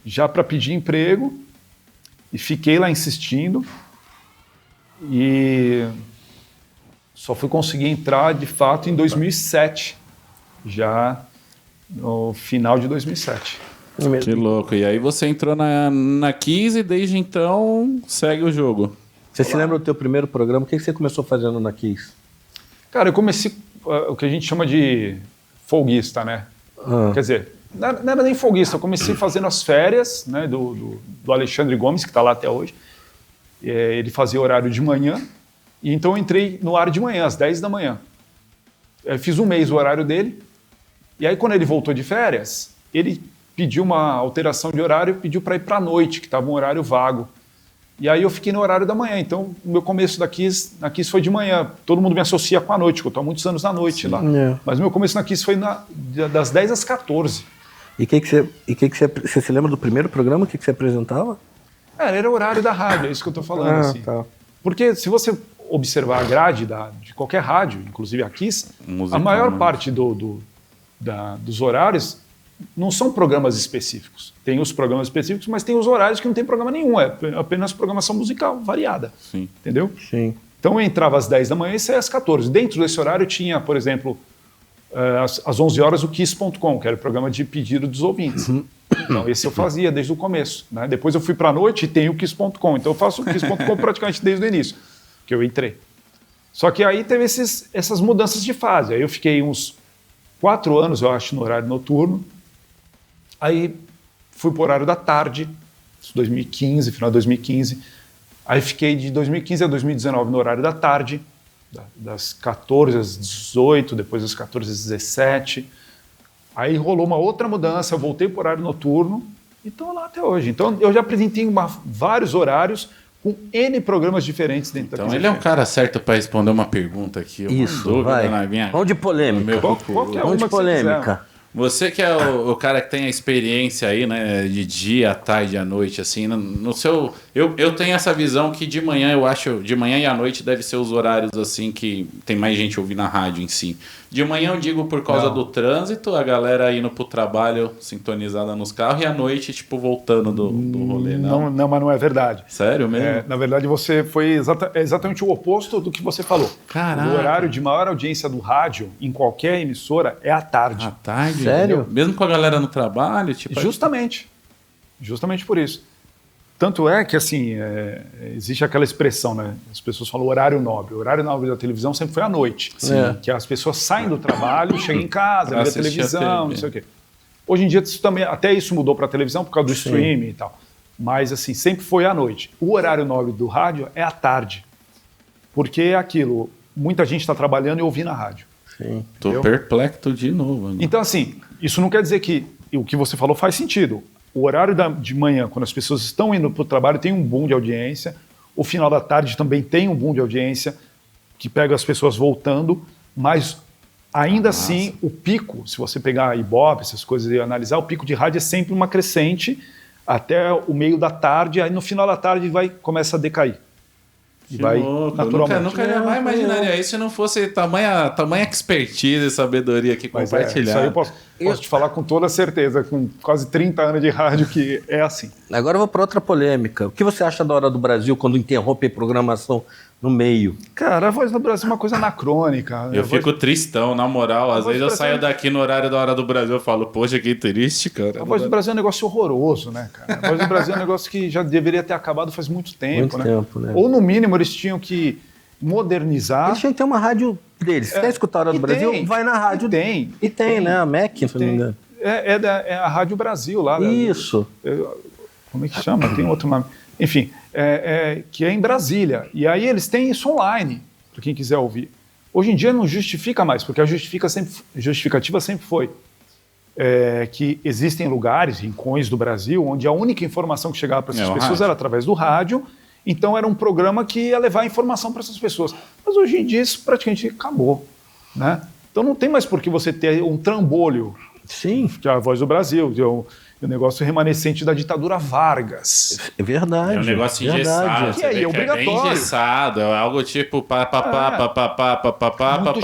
já para pedir emprego, e fiquei lá insistindo. E só fui conseguir entrar, de fato, em 2007, já no final de 2007. Que louco. E aí você entrou na Kiss e desde então segue o jogo. Você se lembra do teu primeiro programa? O que você começou fazendo na Kiss? Cara, eu comecei o que a gente chama de folguista, né? Quer dizer, não era nem folguista, eu comecei fazendo as férias, né, do Alexandre Gomes, que está lá até hoje. Ele fazia horário de manhã, e então eu entrei no ar de manhã, às 10 da manhã. Eu fiz um mês o horário dele, e aí quando ele voltou de férias, ele pediu uma alteração de horário e pediu para ir para a noite, que estava um horário vago. E aí eu fiquei no horário da manhã, então o meu começo na Kiss foi de manhã. Todo mundo me associa com a noite, porque eu estou há muitos anos na noite lá. Mas o meu começo na Kiss foi das 10 às 14. E você se lembra do primeiro programa? O que você apresentava? Era o horário da rádio, é isso que eu estou falando. Assim. Tá. Porque se você observar a grade de qualquer rádio, inclusive a Kiss, a maior parte dos horários não são programas específicos. Tem os programas específicos, mas tem os horários que não tem programa nenhum. É apenas programação musical variada. Sim. Entendeu? Sim. Então eu entrava às 10 da manhã e saía às 14. Dentro desse horário tinha, por exemplo, às 11 horas o Kiss.com, que era o programa de pedido dos ouvintes. Então esse eu fazia desde o começo. Né? Depois eu fui para a noite e tem o Kiss.com. Então eu faço o Kiss.com praticamente desde o início, que eu entrei. Só que aí teve essas mudanças de fase. Aí eu fiquei uns 4 anos, eu acho, no horário noturno. Aí fui para o horário da tarde, 2015, final de 2015. Aí fiquei de 2015 a 2019 no horário da tarde, das 14 às 18, depois das 14 às 17. Aí rolou uma outra mudança, eu voltei para o horário noturno e estou lá até hoje. Então eu já apresentei vários horários com N programas diferentes dentro da Kiss. Então ele é um cara certo para responder uma pergunta aqui. Isso, vai. Vamos de polêmica. Vamos de polêmica. Você que é o cara que tem a experiência aí, né, de dia, à tarde, à noite, assim, no seu... Eu tenho essa visão que de manhã, eu acho, de manhã e à noite deve ser os horários, assim, que tem mais gente ouvindo na rádio em si. De manhã eu digo por causa do trânsito, a galera indo pro trabalho sintonizada nos carros, e à noite, tipo, voltando do rolê, não? Não, mas não é verdade. Sério mesmo? Na verdade, você foi exatamente o oposto do que você falou. Caraca. O horário de maior audiência do rádio, em qualquer emissora, é à tarde. À tarde? Sério? Entendeu? Mesmo com a galera no trabalho? Tipo, Justamente. Justamente por isso. Tanto é que, assim, existe aquela expressão, né? As pessoas falam horário nobre. O horário nobre da televisão sempre foi à noite. Que as pessoas saem do trabalho, chegam em casa, vêem a televisão, não sei o quê. Hoje em dia, até isso mudou para a televisão por causa do streaming e tal. Mas, assim, sempre foi à noite. O horário nobre do rádio é à tarde. Porque é aquilo, muita gente está trabalhando e ouvindo a rádio. Sim. Tô perplexo de novo. Agora. Então, assim, isso não quer dizer que o que você falou faz sentido. O horário de manhã, quando as pessoas estão indo para o trabalho, tem um boom de audiência. O final da tarde também tem um boom de audiência, que pega as pessoas voltando. Mas, ainda assim, o pico, se você pegar a Ibope, essas coisas e analisar, o pico de rádio é sempre uma crescente até o meio da tarde. Aí, no final da tarde, começa a decair. Que vai louco. naturalmente. Nunca jamais imaginaria isso se não fosse tamanha expertise e sabedoria aqui compartilhada. Isso aí eu posso te falar com toda certeza, com quase 30 anos de rádio, que é assim. Agora eu vou para outra polêmica. O que você acha da Hora do Brasil quando interrompe a programação no meio? Cara, a Voz do Brasil é uma coisa anacrônica. Eu fico tristão, na moral. Às vezes eu saio daqui no horário da Hora do Brasil e falo, poxa, que triste, cara. A Voz do Brasil é um negócio horroroso, né, cara? A Voz do Brasil é um negócio que já deveria ter acabado faz muito tempo, né? Ou, no mínimo, eles tinham que modernizar. Eles tinham que ter uma rádio deles. Quer escutar a Hora do Brasil? Vai na rádio. E tem, né? A MEC, se não me engano. É a Rádio Brasil lá. Isso. Como é que chama? Tem outro nome. Enfim, que é em Brasília. E aí eles têm isso online, para quem quiser ouvir. Hoje em dia não justifica mais, porque a justificativa sempre foi que existem lugares, rincões do Brasil, onde a única informação que chegava para essas pessoas era através do rádio. Então era um programa que ia levar informação para essas pessoas. Mas hoje em dia isso praticamente acabou, né? Então não tem mais por que você ter um trambolho Sim. Que é a Voz do Brasil, o negócio remanescente da ditadura Vargas. É verdade. É um negócio engessado. Que aí é obrigatório. É bem engessado, é algo tipo Muito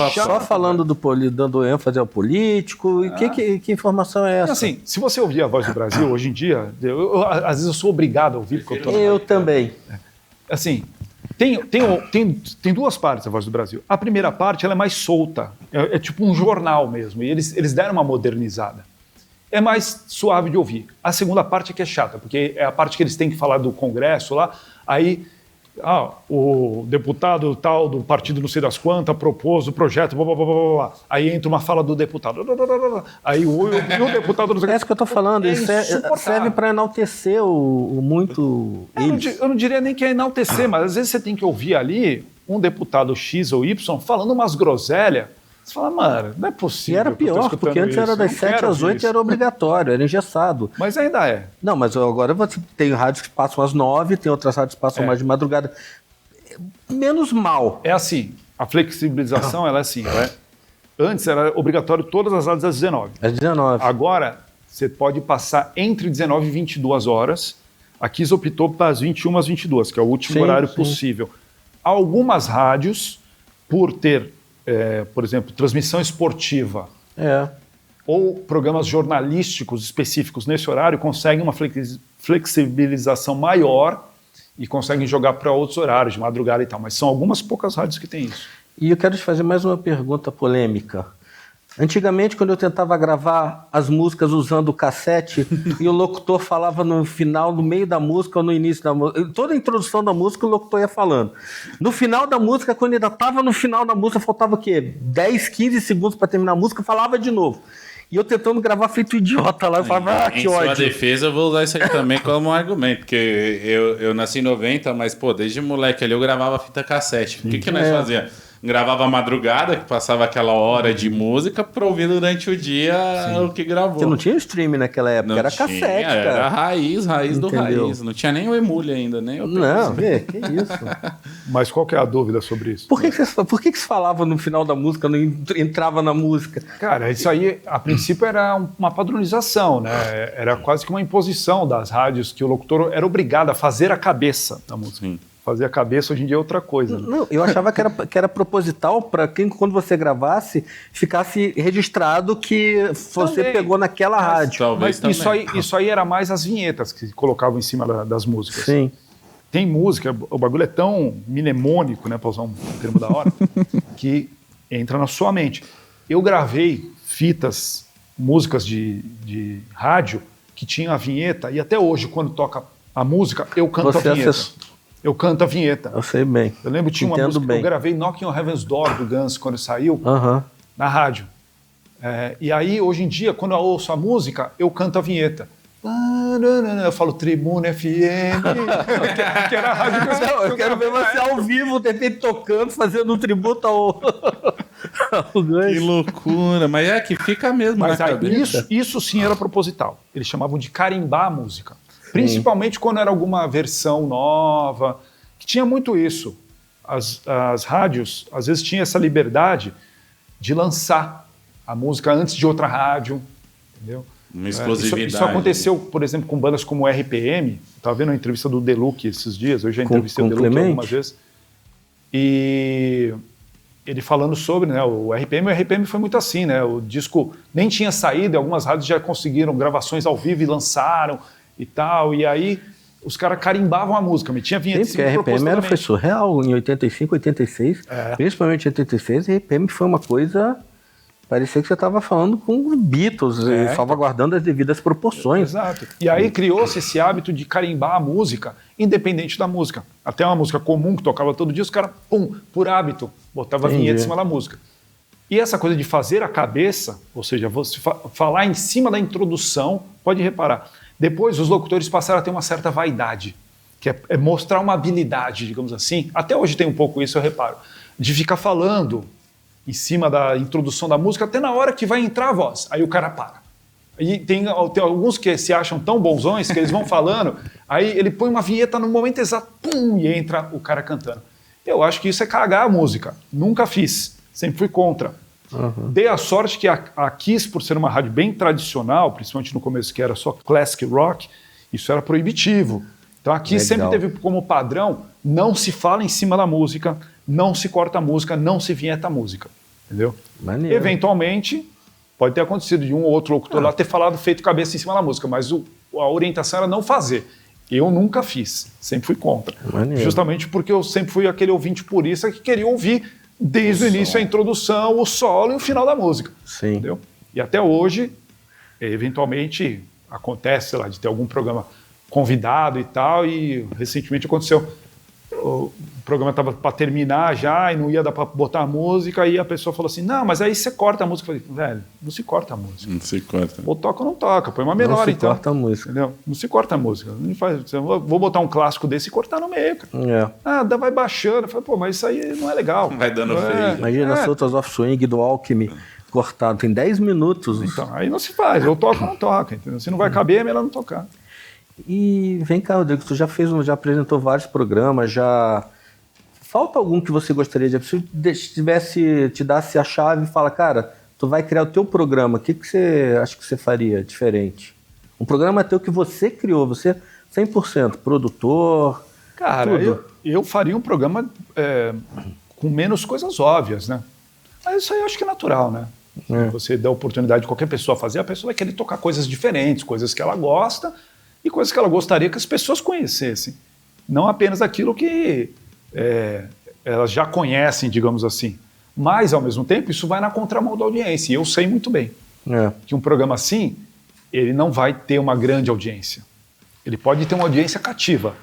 chato. Só falando dando ênfase ao político. E que informação é essa? Assim, se você ouvir a Voz do Brasil, hoje em dia, às vezes eu sou obrigado a ouvir. Porque Eu também. Assim, tem duas partes a Voz do Brasil. A primeira parte ela é mais solta, é tipo um jornal mesmo, e eles deram uma modernizada. É mais suave de ouvir. A segunda parte é que é chata, porque é a parte que eles têm que falar do Congresso lá, aí o deputado tal do partido não sei das quantas propôs o projeto, blá, blá, blá, blá, blá. Aí entra uma fala do deputado, blá, blá, blá, blá. Aí o deputado... É isso que eu estou falando, ele serve para enaltecer o muito... Eu não diria nem que é enaltecer, mas às vezes você tem que ouvir ali um deputado X ou Y falando umas groselhas. Você fala, mano, não é possível. E era pior, porque antes era das 7 às 8 e era obrigatório, era engessado. Mas ainda é. Não, mas agora você tem rádios que passam às 9, tem outras rádios que passam mais de madrugada. Menos mal. É assim, a flexibilização ela é assim. Antes era obrigatório todas as rádios às 19. Às 19. Agora, você pode passar entre 19 e 22 horas. A Kiss optou para as 21 às 22, que é o último horário possível. Algumas rádios, por ter... por exemplo, transmissão esportiva ou programas jornalísticos específicos nesse horário, conseguem uma flexibilização maior e conseguem jogar para outros horários, de madrugada e tal. Mas são algumas poucas rádios que têm isso. E eu quero te fazer mais uma pergunta polêmica. Antigamente, quando eu tentava gravar as músicas usando o cassete e o locutor falava no final, no meio da música ou no início da música, toda a introdução da música o locutor ia falando. No final da música, quando ainda estava no final da música, faltava o quê? 10, 15 segundos para terminar a música, falava de novo. E eu tentando gravar feito idiota lá, eu falava, que ódio. Em sua defesa, eu vou usar isso aí também como argumento, porque eu nasci em 90, mas, desde moleque ali eu gravava fita cassete. O que nós fazíamos? Gravava a madrugada, que passava aquela hora de música, pra ouvir durante o dia o que gravou. Você não tinha streaming naquela época, era cassete, cara. Era raiz do raiz. Não tinha nem o emule ainda, nem o... Não, que isso. Mas qual que é a dúvida sobre isso? Por que você falava no final da música, não entrava na música? Cara, isso aí, a princípio, era uma padronização, né? Era quase que uma imposição das rádios, que o locutor era obrigado a fazer a cabeça da música. Sim. Fazer a cabeça hoje em dia é outra coisa. Né? Não, eu achava que era proposital para quem, quando você gravasse, ficasse registrado que você pegou naquela rádio. Mas isso aí era mais as vinhetas que colocavam em cima das músicas. Sim. Tem música, o bagulho é tão mnemônico, né, para usar um termo da hora, que entra na sua mente. Eu gravei fitas, músicas de rádio que tinha a vinheta, e até hoje, quando toca a música, eu canto a vinheta. Eu canto a vinheta. Eu sei bem. Eu lembro que tinha uma música que eu gravei, Knocking on Heaven's Door, do Guns, quando saiu, na rádio. E aí, hoje em dia, quando eu ouço a música, eu canto a vinheta. Eu falo Tribuna FM, que era a rádio que eu quero ver você ao vivo, de repente tocando, fazendo um tributo ao Guns. Que loucura, mas que fica mesmo. Mas aí, isso sim era proposital. Eles chamavam de carimbar a música. Principalmente quando era alguma versão nova, que tinha muito isso. As rádios, às vezes, tinham essa liberdade de lançar a música antes de outra rádio, entendeu? Uma exclusividade. Isso aconteceu, por exemplo, com bandas como o RPM. Estava vendo a entrevista do Deluxe esses dias, eu já entrevistei o Deluxe algumas vezes. E ele falando sobre, né, o RPM foi muito assim, né? O disco nem tinha saído, e algumas rádios já conseguiram gravações ao vivo e lançaram, e tal, e aí os caras carimbavam a música, metia vinheta. Sim, porque a RPM foi surreal em 85, 86, principalmente em 86, a RPM foi uma coisa, parecia que você estava falando com Beatles, salvaguardando as devidas proporções. Exato. E aí criou-se esse hábito de carimbar a música, independente da música. Até uma música comum que tocava todo dia, os caras, por hábito, botava a vinheta em cima da música. E essa coisa de fazer a cabeça, ou seja, você falar em cima da introdução, pode reparar, depois os locutores passaram a ter uma certa vaidade, que é mostrar uma habilidade, digamos assim. Até hoje tem um pouco isso, eu reparo, de ficar falando em cima da introdução da música, até na hora que vai entrar a voz. Aí o cara para. E tem alguns que se acham tão bonzões que eles vão falando, aí ele põe uma vinheta no momento exato, pum, e entra o cara cantando. Eu acho que isso é cagar a música. Nunca fiz, sempre fui contra. Dei a sorte que a Kiss, por ser uma rádio bem tradicional, principalmente no começo que era só classic rock, isso era proibitivo. Então a Kiss sempre teve como padrão, não se fala em cima da música, não se corta a música, não se vinheta a música. Entendeu? Maneiro. Eventualmente, pode ter acontecido de um ou outro locutor lá ter falado, feito cabeça em cima da música, mas a orientação era não fazer. Eu nunca fiz, sempre fui contra. Maneiro. Justamente porque eu sempre fui aquele ouvinte purista que queria ouvir desde o início a introdução, o solo e o final da música. Sim. Entendeu? E até hoje, eventualmente, acontece, sei lá, de ter algum programa convidado e tal, e recentemente aconteceu, o programa estava para terminar já e não ia dar para botar a música, e a pessoa falou assim, não, mas aí você corta a música. Eu falei, velho, não se corta a música. Não se corta. Ou toca ou não toca, põe uma menor então. Não se corta a música. Entendeu? Não se corta a música. Não faz, vou botar um clássico desse e cortar no meio, cara. Vai baixando. Eu falei, pô, mas isso aí não é legal. Vai dando feio. Imagina as Sultans of Swing do Alckmin cortado, tem 10 minutos. Então, aí não se faz, ou toca ou não toca, entendeu? Se não vai caber, é melhor não tocar. E vem cá, Rodrigo, tu já apresentou vários programas, já... Falta algum que você gostaria de... Se te desse a chave e fala, cara, tu vai criar o teu programa, o que você acha que você faria diferente? Um programa teu que você criou, você 100%, produtor, cara, tudo. Eu faria um programa com menos coisas óbvias, né? Mas isso aí eu acho que é natural, né? Você dá a oportunidade de qualquer pessoa fazer, a pessoa vai querer tocar coisas diferentes, coisas que ela gosta e coisas que ela gostaria que as pessoas conhecessem. Não apenas aquilo que elas já conhecem, digamos assim. Mas, ao mesmo tempo, isso vai na contramão da audiência. E eu sei muito bem que um programa assim, ele não vai ter uma grande audiência. Ele pode ter uma audiência cativa.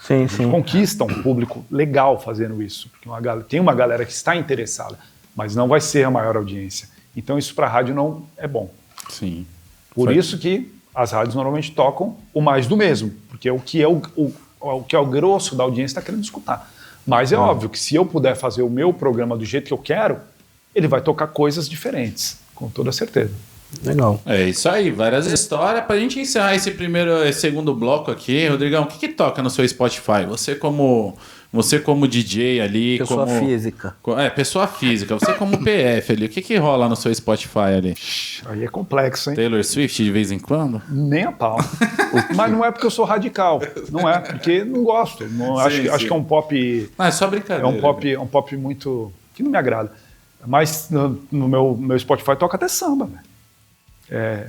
Sim, A gente conquista um público legal fazendo isso. Porque tem uma galera que está interessada, mas não vai ser a maior audiência. Então, isso para a rádio não é bom. Sim. Por isso que as rádios normalmente tocam o mais do mesmo. Porque o que é o grosso da audiência está querendo escutar. Mas é óbvio que se eu puder fazer o meu programa do jeito que eu quero, ele vai tocar coisas diferentes, com toda certeza. Legal. É isso aí, várias histórias. Pra gente encerrar esse segundo bloco aqui, Rodrigão, o que toca no seu Spotify? Você como DJ ali... Pessoa física. Pessoa física. Você como PF ali, o que rola no seu Spotify ali? Aí é complexo, hein? Taylor Swift de vez em quando? Nem a pau. Mas não é porque eu sou radical. Não é, porque não gosto. Acho que é um pop... É só brincadeira. É um pop muito... que não me agrada. Mas no meu Spotify toca até samba, velho.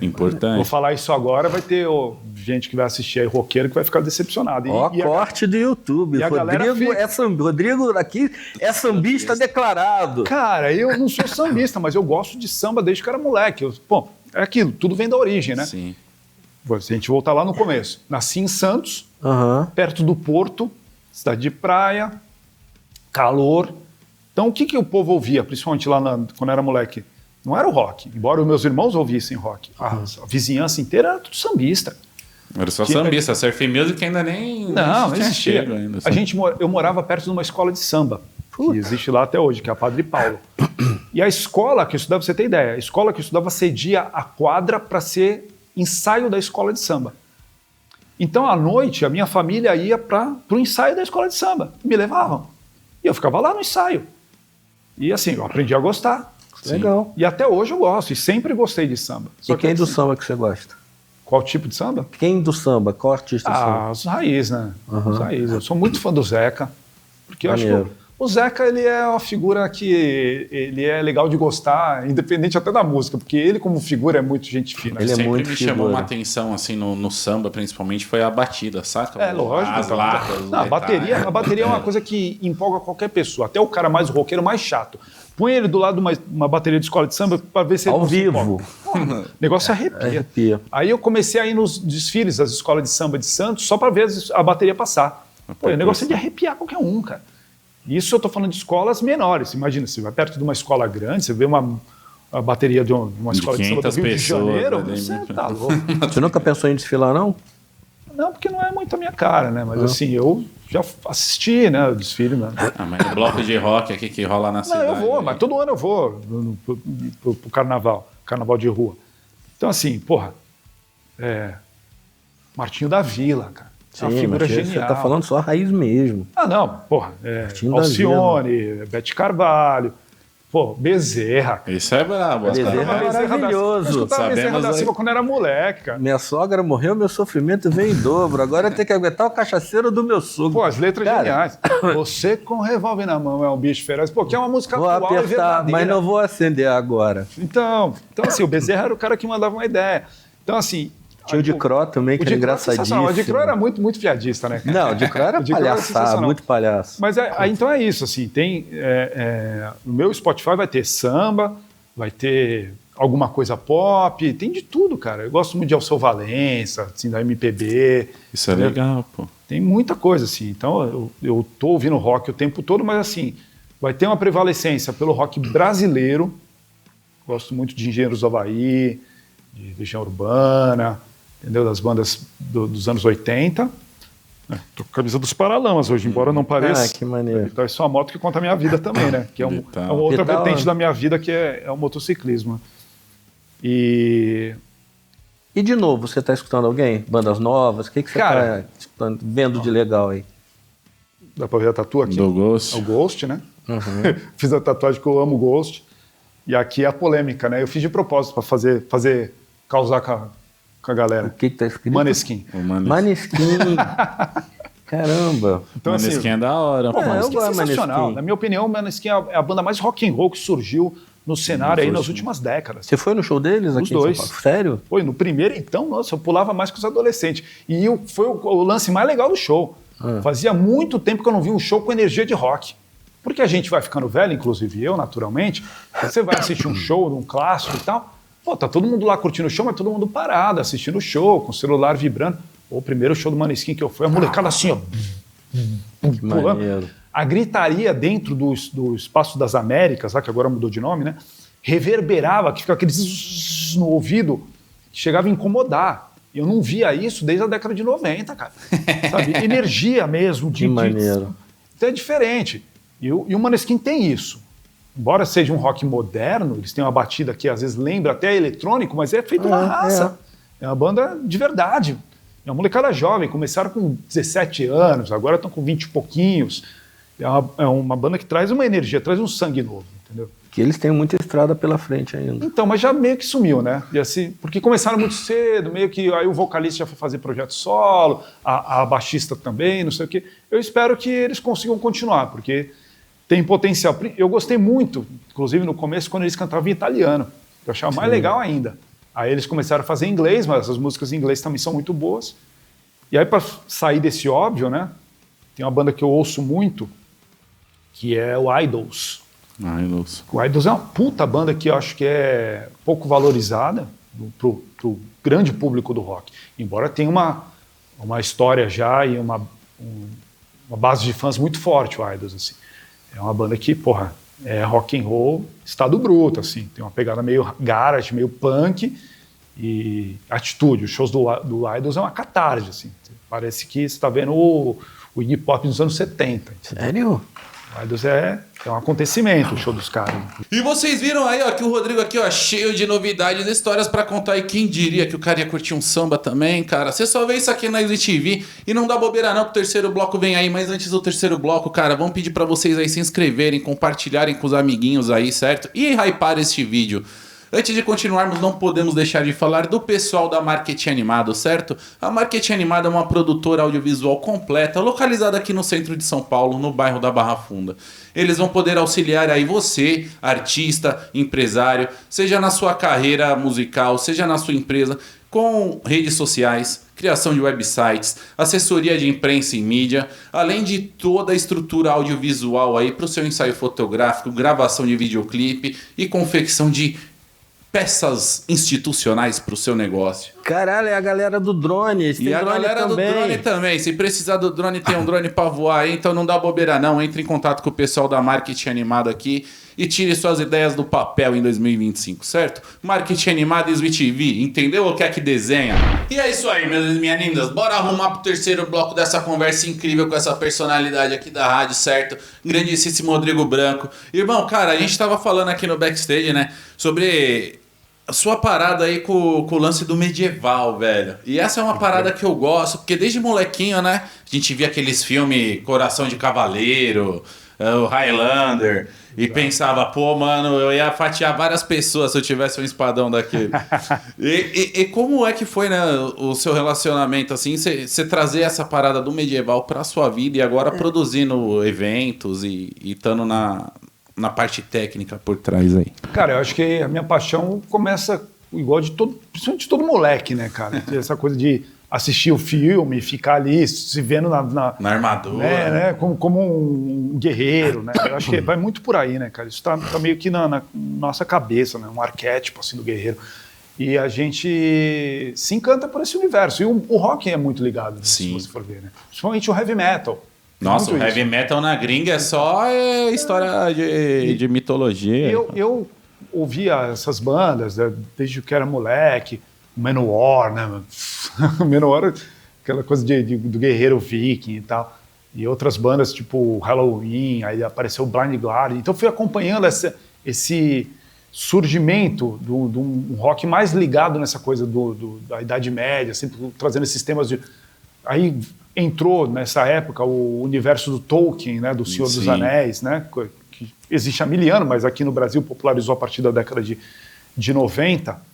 Importante. Vou falar isso agora, vai ter gente que vai assistir aí, roqueiro, que vai ficar decepcionado. Corte do YouTube. Rodrigo aqui é sambista declarado. Cara, eu não sou sambista, mas eu gosto de samba desde que era moleque. É aquilo, tudo vem da origem, né? Sim. Se a gente voltar lá no começo. Nasci em Santos, perto do Porto, cidade de praia, calor. Então o que o povo ouvia, principalmente lá quando era moleque? Não era o rock, embora os meus irmãos ouvissem rock. A vizinhança inteira era tudo sambista. Era só sambista, surf music ainda nem existia. Ainda, eu morava perto de uma escola de samba, que existe lá até hoje, que é a Padre Paulo. E a escola que eu estudava, pra você ter ideia, a escola que eu estudava cedia a quadra para ser ensaio da escola de samba. Então, à noite, a minha família ia para o ensaio da escola de samba, me levavam. E eu ficava lá no ensaio. E assim, eu aprendi a gostar. Legal. E até hoje eu gosto, e sempre gostei de samba. E quem do samba que você gosta? Qual tipo de samba? Quem do samba? Qual artista do samba? Os raiz, né? Os raiz. Eu sou muito fã do Zeca, porque eu acho que o Zeca, ele é uma figura que ele é legal de gostar, independente até da música, porque ele como figura é muito gente fina. Ele sempre me chamou uma atenção, assim, no samba, principalmente, foi a batida, saca? Lógico. As latas. A bateria é uma coisa que empolga qualquer pessoa, até o cara mais roqueiro, mais chato. Põe ele do lado de uma bateria de escola de samba para ver se ele ao vivo. O negócio arrepia. Aí eu comecei a ir nos desfiles das escolas de samba de Santos só para ver a bateria passar. O negócio é de arrepiar qualquer um, cara. Isso eu tô falando de escolas menores. Imagina, você vai perto de uma escola grande, você vê a bateria de uma escola de samba do Rio de Janeiro, você tá louco. Você nunca pensou em desfilar, não? Não, porque não é muito a minha cara, né? Mas assim, eu já assisti, né, o desfile, né? Mas o bloco de rock aqui que rola na cidade. Não, eu vou, mas todo ano eu vou pro carnaval de rua. Então assim, Martinho da Vila, cara. Sim, uma figura genial. Você tá falando só a raiz mesmo. Alcione, Bete Carvalho. Pô, Bezerra. Isso é brabo. Bezerra é maravilhoso. Eu escutava Bezerra da Sabemos Silva aí. quando era moleque, cara. Minha sogra morreu, meu sofrimento veio em dobro. Agora eu tenho que aguentar o cachaceiro do meu sogro. Pô, as letras Cara, geniais. Você com revólver na mão é um bicho feroz. Pô, que é uma música Vou atual e apertar, verdadeira. mas não vou acender agora. Então, assim, o Bezerra era o cara que mandava uma ideia. Então, assim... Tinha o de Cro também, que era engraçadíssimo. O de Cro era muito piadista, né? Não, o de Cro era O de Cro era palhaçada, sensacional. muito palhaço. Mas então é isso, assim, tem... no meu Spotify vai ter samba, vai ter alguma coisa pop, tem de tudo, cara. Eu gosto muito de Alceu Valença, assim, da MPB. Isso é legal, pô. Tem muita coisa, assim. Então, eu tô ouvindo rock o tempo todo, mas, assim, vai ter uma prevalecência pelo rock brasileiro. Gosto muito de Engenheiros do Havaí, de Legião Urbana, entendeu? Das bandas dos anos 80. Tô com a camisa dos Paralamas hoje, embora não pareça. Ah, que maneiro. Então, isso é uma moto que conta a minha vida também, né? Que é uma outra Vital, vertente né? da minha vida, que é o motociclismo. E... E de novo, você tá escutando alguém? Bandas novas? O que você Cara, tá escutando, vendo de legal aí? Dá pra ver a tatu aqui? Do Ghost. É o Ghost, né? Uhum. Fiz a tatuagem que eu amo Ghost. E aqui é a polêmica, né? Eu fiz de propósito pra causar com a galera. O que tá escrito? Maneskin. O Maneskin. Maneskin. Caramba. Então, assim, Maneskin é da hora, pô. eu Maneskin é gosto de sensacional. Maneskin. Na minha opinião, o Maneskin é a banda mais rock and roll que surgiu no cenário aí nas últimas décadas. Você foi no show deles aqui Os em São dois. Paulo? Sério? Foi, no primeiro, então, nossa, eu pulava mais que os adolescentes. E foi o lance mais legal do show. Fazia muito tempo que eu não vi um show com energia de rock. Porque a gente vai ficando velho, inclusive eu, naturalmente. Você vai assistir um show, um clássico e tal. Pô, tá todo mundo lá curtindo o show, mas todo mundo parado, assistindo o show, com o celular vibrando. O primeiro show do Maneskin que eu fui, a molecada assim, ó. Pulando. Maneiro. A gritaria dentro do Espaço das Américas, lá, que agora mudou de nome, né? Reverberava, que ficava aquele zzz no ouvido, que chegava a incomodar. Eu não via isso desde a década de 90, cara. Sabe? Energia mesmo. Que maneiro. Então é diferente. E o Maneskin tem isso. Embora seja um rock moderno, eles têm uma batida que às vezes lembra até eletrônico, mas é feito na raça. É uma banda de verdade. É uma molecada jovem, começaram com 17 anos, agora estão com 20 e pouquinhos. É uma banda que traz uma energia, traz um sangue novo, entendeu? Que eles têm muita estrada pela frente ainda. Então, mas já meio que sumiu, né? E assim, porque começaram muito cedo, meio que aí o vocalista já foi fazer projeto solo, a baixista também, não sei o quê. Eu espero que eles consigam continuar, porque tem potencial. Eu gostei muito, inclusive no começo, quando eles cantavam em italiano. Eu achava mais legal ainda. Aí eles começaram a fazer em inglês, mas as músicas em inglês também são muito boas. E aí, para sair desse óbvio, né? Tem uma banda que eu ouço muito, que é o Idols. Idols. O Idols é uma puta banda que eu acho que é pouco valorizada pro grande público do rock. Embora tenha uma história já e uma base de fãs muito forte, o Idols, assim. É uma banda que, porra, é rock and roll estado bruto, assim. Tem uma pegada meio garage, meio punk e atitude. Os shows do Idols é uma catarse, assim. Parece que você está vendo o Iggy Pop nos anos 70. Sério? O Idols é um acontecimento, o show dos caras. E vocês viram aí, ó, que o Rodrigo aqui, ó, cheio de novidades e histórias pra contar. E quem diria que o cara ia curtir um samba também, cara? Você só vê isso aqui na Easy TV e não dá bobeira não, que o terceiro bloco vem aí. Mas antes do terceiro bloco, cara, vamos pedir pra vocês aí se inscreverem, compartilharem com os amiguinhos aí, certo? E hypar este vídeo. Antes de continuarmos, não podemos deixar de falar do pessoal da Marketing Animado, certo? A Marketing Animado é uma produtora audiovisual completa, localizada aqui no centro de São Paulo, no bairro da Barra Funda. Eles vão poder auxiliar aí você, artista, empresário, seja na sua carreira musical, seja na sua empresa, com redes sociais, criação de websites, assessoria de imprensa e mídia, além de toda a estrutura audiovisual aí para o seu ensaio fotográfico, gravação de videoclipe e confecção de peças institucionais para o seu negócio. Caralho, é a galera do drone. Eles têm E a drone galera também. do drone também. Se precisar do drone, tem um drone para voar aí, então não dá bobeira não. Entre em contato com o pessoal da Marketing Animado aqui e tire suas ideias do papel em 2025, certo? Marketing Animado e Switch TV, entendeu o que é que desenha? E é isso aí, minhas lindas. Bora arrumar pro terceiro bloco dessa conversa incrível com essa personalidade aqui da rádio, certo? Grandíssimo Rodrigo Branco. Irmão, cara, a gente tava falando aqui no backstage, né, sobre a sua parada aí com o lance do medieval, velho. E essa é uma parada que eu gosto, porque desde molequinho, né, a gente via aqueles filmes Coração de Cavaleiro, o Highlander, e pensava, pô, mano, eu ia fatiar várias pessoas se eu tivesse um espadão daquele. E como é que foi, né, o seu relacionamento, assim, você trazer essa parada do medieval pra sua vida e agora produzindo eventos e estando na parte técnica por trás aí? Cara, eu acho que a minha paixão começa igual principalmente de todo moleque, né, cara? Essa coisa de assistir o filme, ficar ali se vendo na armadura. Né, como um guerreiro, né? Eu acho que vai muito por aí, né, cara? Isso tá meio que na nossa cabeça, né? Um arquétipo, assim, do guerreiro. E a gente se encanta por esse universo. E o rock é muito ligado nisso, se você for ver, né? Principalmente o heavy metal. Nossa, o heavy metal na gringa é só história de mitologia. Eu ouvia essas bandas, né, desde que era moleque, Manowar, né? Manowar, aquela coisa do guerreiro viking e tal. E outras bandas, tipo Halloween, aí apareceu o Blind Guardian. Então fui acompanhando esse surgimento de um rock mais ligado nessa coisa da Idade Média, sempre trazendo esses temas de... Aí entrou nessa época o universo do Tolkien, né? Do Senhor dos Anéis, né? Que existe há 1000 anos, mas aqui no Brasil popularizou a partir da década de 90.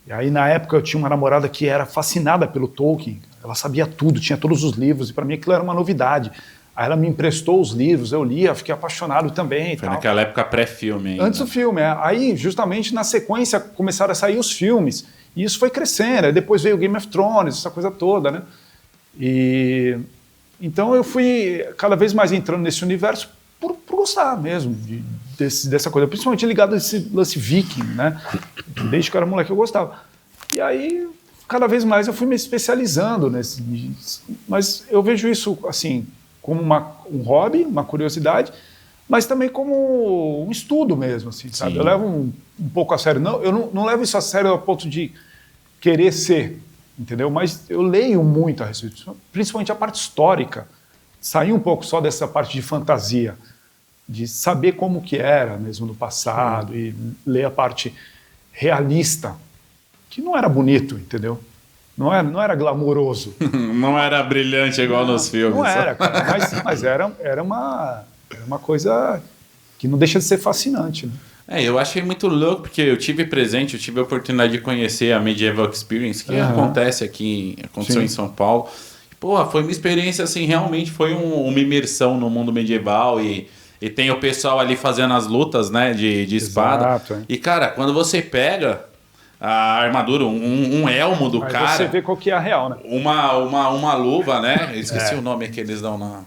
E aí, na época, eu tinha uma namorada que era fascinada pelo Tolkien. Ela sabia tudo, tinha todos os livros, e para mim aquilo era uma novidade. Aí ela me emprestou os livros, eu lia, fiquei apaixonado também. Foi naquela época pré-filme ainda. Antes do filme, é. Aí, justamente na sequência, começaram a sair os filmes. E isso foi crescendo. Aí depois veio o Game of Thrones, essa coisa toda, né? E então eu fui cada vez mais entrando nesse universo por gostar mesmo dessa coisa, principalmente ligado a esse lance viking, né? Desde que eu era moleque eu gostava. E aí, cada vez mais eu fui me especializando nesse. Mas eu vejo isso, assim, como um hobby, uma curiosidade, mas também como um estudo mesmo, assim, sabe? Eu levo um pouco a sério. Eu não levo isso a sério ao ponto de querer ser, entendeu? Mas eu leio muito a respeito, principalmente a parte histórica. Sair um pouco só dessa parte de fantasia, de saber como que era mesmo no passado e ler a parte realista, que não era bonito, entendeu? Não era glamouroso. Não era brilhante igual nos filmes. Não era, cara, mas era uma coisa que não deixa de ser fascinante, né? Eu achei muito louco, porque eu tive a oportunidade de conhecer a Medieval Experience, que aconteceu em São Paulo. Pô, foi uma experiência, assim, realmente foi uma imersão no mundo medieval e tem o pessoal ali fazendo as lutas, né, de espada. Exato, E, cara, quando você pega a armadura, um elmo do cara... você vê qual que é a real, né? Uma luva, né? Eu esqueci o nome que eles dão na...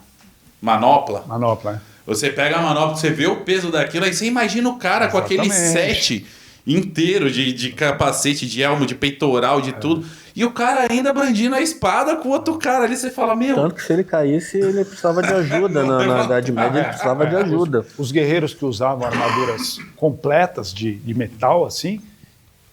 Manopla. Manopla, né? Você pega a manopla, você vê o peso daquilo, aí você imagina o cara com aquele set inteiro de capacete, de elmo, de peitoral, de tudo. E o cara ainda brandindo a espada com outro cara ali, você fala, meu... Tanto que se ele caísse, ele precisava de ajuda. Na Idade Média, ele precisava de ajuda. Os guerreiros que usavam armaduras completas de metal, assim,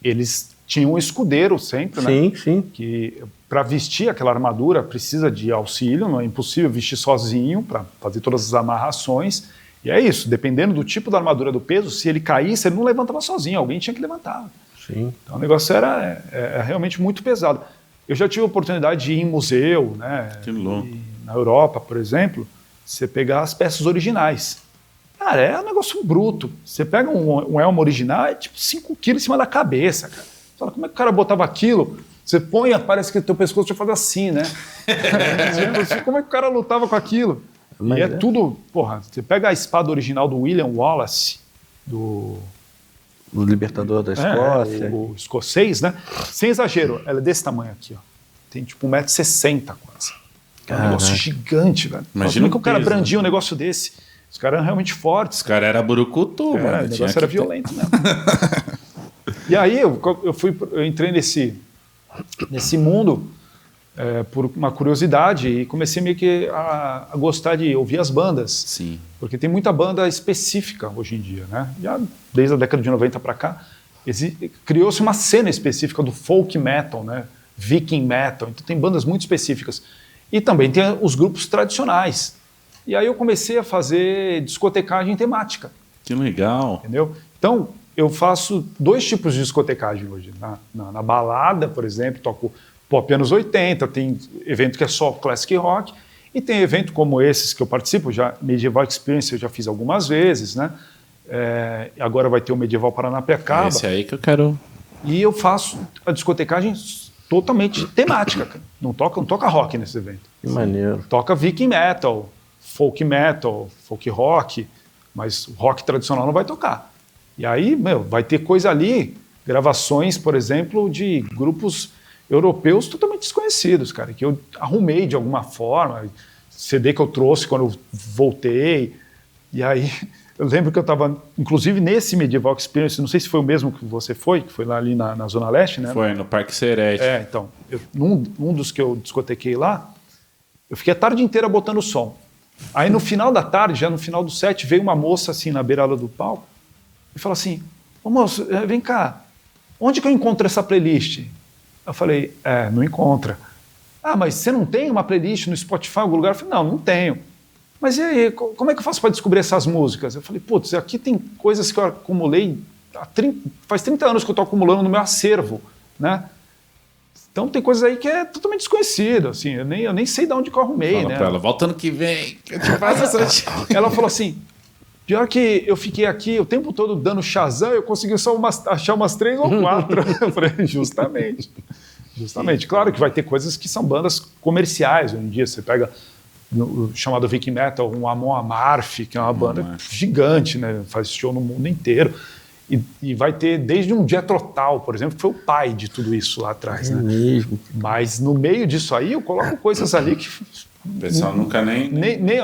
eles tinham um escudeiro sempre, né? Sim. Que para vestir aquela armadura precisa de auxílio, não é impossível vestir sozinho para fazer todas as amarrações. E é isso, dependendo do tipo da armadura, do peso, se ele caísse, ele não levantava sozinho, alguém tinha que levantar. Sim. Então o negócio era realmente muito pesado. Eu já tive a oportunidade de ir em museu, né? Que louco. Na Europa, por exemplo, você pegar as peças originais. Cara, é um negócio bruto. Você pega um elmo original, é tipo 5 quilos em cima da cabeça, cara. Você fala, como é que o cara botava aquilo? Você põe, parece que o teu pescoço já faz assim, né? Como é que o cara lutava com aquilo? Mas e tudo... Porra, você pega a espada original do William Wallace, o libertador da Escócia. O escocês, né? Sem exagero, ela é desse tamanho aqui, ó. Tem tipo 1,60 m quase. É um negócio gigante, velho. Imagina como é que o cara brandia um negócio desse? Os caras eram realmente fortes. Os caras eram burucutu, mano. O negócio era violento mesmo. E aí eu entrei nesse mundo por uma curiosidade e comecei meio que a gostar de ouvir as bandas. Sim. Porque tem muita banda específica hoje em dia, né? Já desde a década de 90 para cá, criou-se uma cena específica do folk metal, né? Viking metal. Então tem bandas muito específicas. E também tem os grupos tradicionais. E aí eu comecei a fazer discotecagem temática. Que legal. Entendeu? Então, eu faço 2 tipos de discotecagem hoje. Na balada, por exemplo, toco pop anos 80, tem evento que é só classic rock, E tem evento como esses que eu participo, já Medieval Experience eu já fiz algumas vezes, né? Agora vai ter o Medieval Paranapiacaba. Esse aí que eu quero... E eu faço a discotecagem totalmente temática, cara. Não toca rock nesse evento. Que maneiro. Toca Viking Metal, folk rock, mas o rock tradicional não vai tocar. E aí, vai ter coisa ali, gravações, por exemplo, de grupos europeus totalmente desconhecidos, cara, que eu arrumei de alguma forma, CD que eu trouxe quando eu voltei. E aí, eu lembro que eu estava, inclusive nesse Medieval Experience, não sei se foi o mesmo que você foi, que foi lá ali na Zona Leste, né? Foi, no Parque Serete. Então, num dos que eu discotequei lá, eu fiquei a tarde inteira botando som. Aí no final da tarde, já no final do set, veio uma moça assim na beirada do palco e falou assim: ô moço, vem cá, onde que eu encontro essa playlist? Eu falei, não encontra. Ah, mas você não tem uma playlist no Spotify em algum lugar? Eu falei, não tenho. Mas e aí, como é que eu faço para descobrir essas músicas? Eu falei, putz, aqui tem coisas que eu acumulei, faz 30 anos que eu estou acumulando no meu acervo, né? Então tem coisas aí que é totalmente desconhecido, assim, eu nem sei de onde que eu arrumei, Fala né? pra ela, volta ano que vem, que eu te faço essa... Ela falou assim, pior que eu fiquei aqui o tempo todo dando Shazam, eu consegui só achar umas 3 ou 4. Eu falei, justamente. Claro que vai ter coisas que são bandas comerciais. Hoje em dia você pega o chamado Viking Metal, um Amon Amarth, que é uma banda gigante, né? Faz show no mundo inteiro. E vai ter desde um Jethro Tull, por exemplo, que foi o pai de tudo isso lá atrás. Né? Mesmo. Mas no meio disso aí eu coloco coisas ali que... O pessoal nunca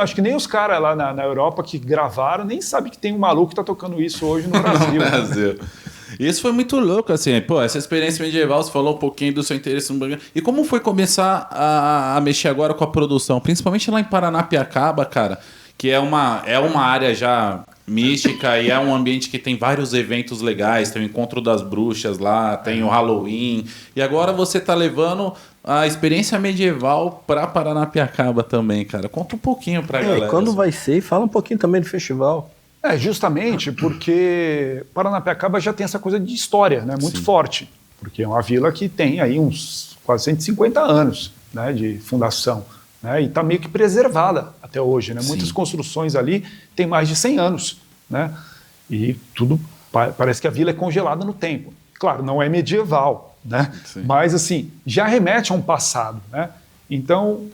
acho que nem os caras lá na Europa que gravaram nem sabem que tem um maluco que tá tocando isso hoje no Brasil. Isso foi muito louco, assim, essa experiência medieval, você falou um pouquinho do seu interesse no bagulho. E como foi começar a mexer agora com a produção? Principalmente lá em Paranapiacaba, cara, que é uma área já mística e é um ambiente que tem vários eventos legais, tem o Encontro das Bruxas lá, tem o Halloween. E agora você tá levando a experiência medieval para Paranapiacaba também, cara. Conta um pouquinho pra galera. E quando vai ser? Fala um pouquinho também do festival. Justamente porque Paranapiacaba já tem essa coisa de história, né, muito forte. Porque é uma vila que tem aí uns quase 150 anos, né, de fundação. Né, e está meio que preservada até hoje. Né? Muitas construções ali têm mais de 100 anos. Né? E tudo parece que a vila é congelada no tempo. Claro, não é medieval, né? Mas assim, já remete a um passado. Né? Então,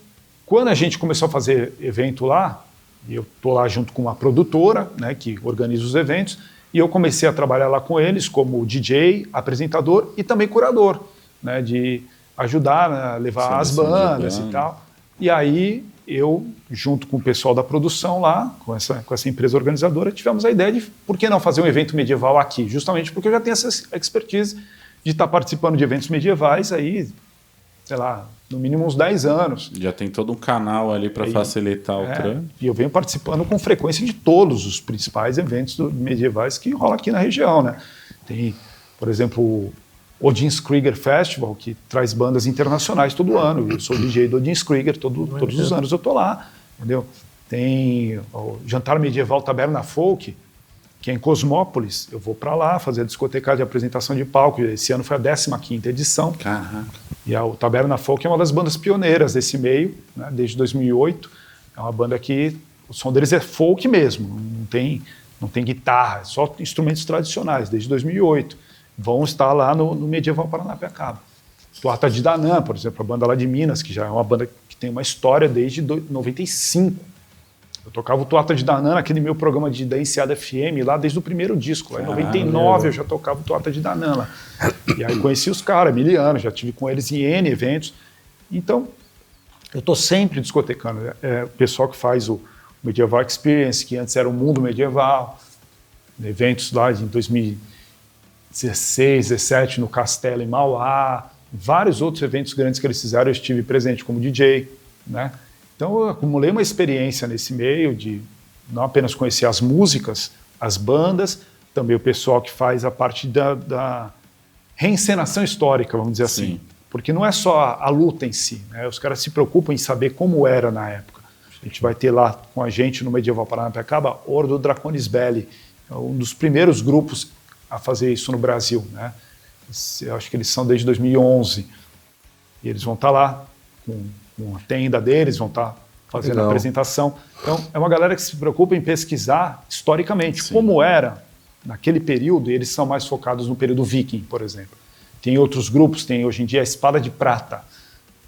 quando a gente começou a fazer evento lá, e eu estou lá junto com uma produtora, né, que organiza os eventos, e eu comecei a trabalhar lá com eles como DJ, apresentador e também curador, né, de ajudar a levar as bandas e tal. E aí eu, junto com o pessoal da produção lá, com essa empresa organizadora, tivemos a ideia de por que não fazer um evento medieval aqui? Justamente porque eu já tenho essa expertise de estar participando de eventos medievais aí, sei lá, no mínimo uns 10 anos. Já tem todo um canal ali para facilitar o trânsito. E eu venho participando com frequência de todos os principais eventos medievais que rolam aqui na região. Né? Tem, por exemplo, o Odin's Krieger Festival, que traz bandas internacionais todo ano. Eu sou DJ do Odin's Krieger, todos os anos eu estou lá. Entendeu? Tem o Jantar Medieval Taberna Folk, que é em Cosmópolis. Eu vou para lá fazer a discoteca de apresentação de palco. Esse ano foi a 15ª edição. Caraca. E o Taberna Folk é uma das bandas pioneiras desse meio, né, desde 2008. É uma banda que o som deles é folk mesmo, não tem guitarra, é só instrumentos tradicionais, desde 2008. Vão estar lá no Medieval Paranapiacaba. Tuata de Danann, por exemplo, a banda lá de Minas, que já é uma banda que tem uma história desde 95. Eu tocava o Tuata de Danann naquele meu programa da Enseada FM lá desde o primeiro disco. Lá em 99 eu já tocava o Tuata de Danann lá. E aí conheci os caras, Emiliano, já tive com eles em N eventos. Então, eu estou sempre discotecando. O pessoal que faz o Medieval Experience, que antes era o Mundo Medieval, eventos lá em 2016, 17 no Castelo em Mauá, vários outros eventos grandes que eles fizeram, eu estive presente como DJ, né? Então eu acumulei uma experiência nesse meio de não apenas conhecer as músicas, as bandas, também o pessoal que faz a parte da reencenação histórica, vamos dizer assim. Porque não é só a luta em si, né? Os caras se preocupam em saber como era na época. A gente vai ter lá com a gente no Medieval Paranapiacaba Ordo Draconis Belli, um dos primeiros grupos a fazer isso no Brasil, né? Eu acho que eles são desde 2011. E eles vão estar lá com a tenda deles, vão estar fazendo Legal. a apresentação. Então, é uma galera que se preocupa em pesquisar historicamente como era naquele período. Eles são mais focados no período viking, por exemplo. Tem outros grupos, tem hoje em dia a Espada de Prata,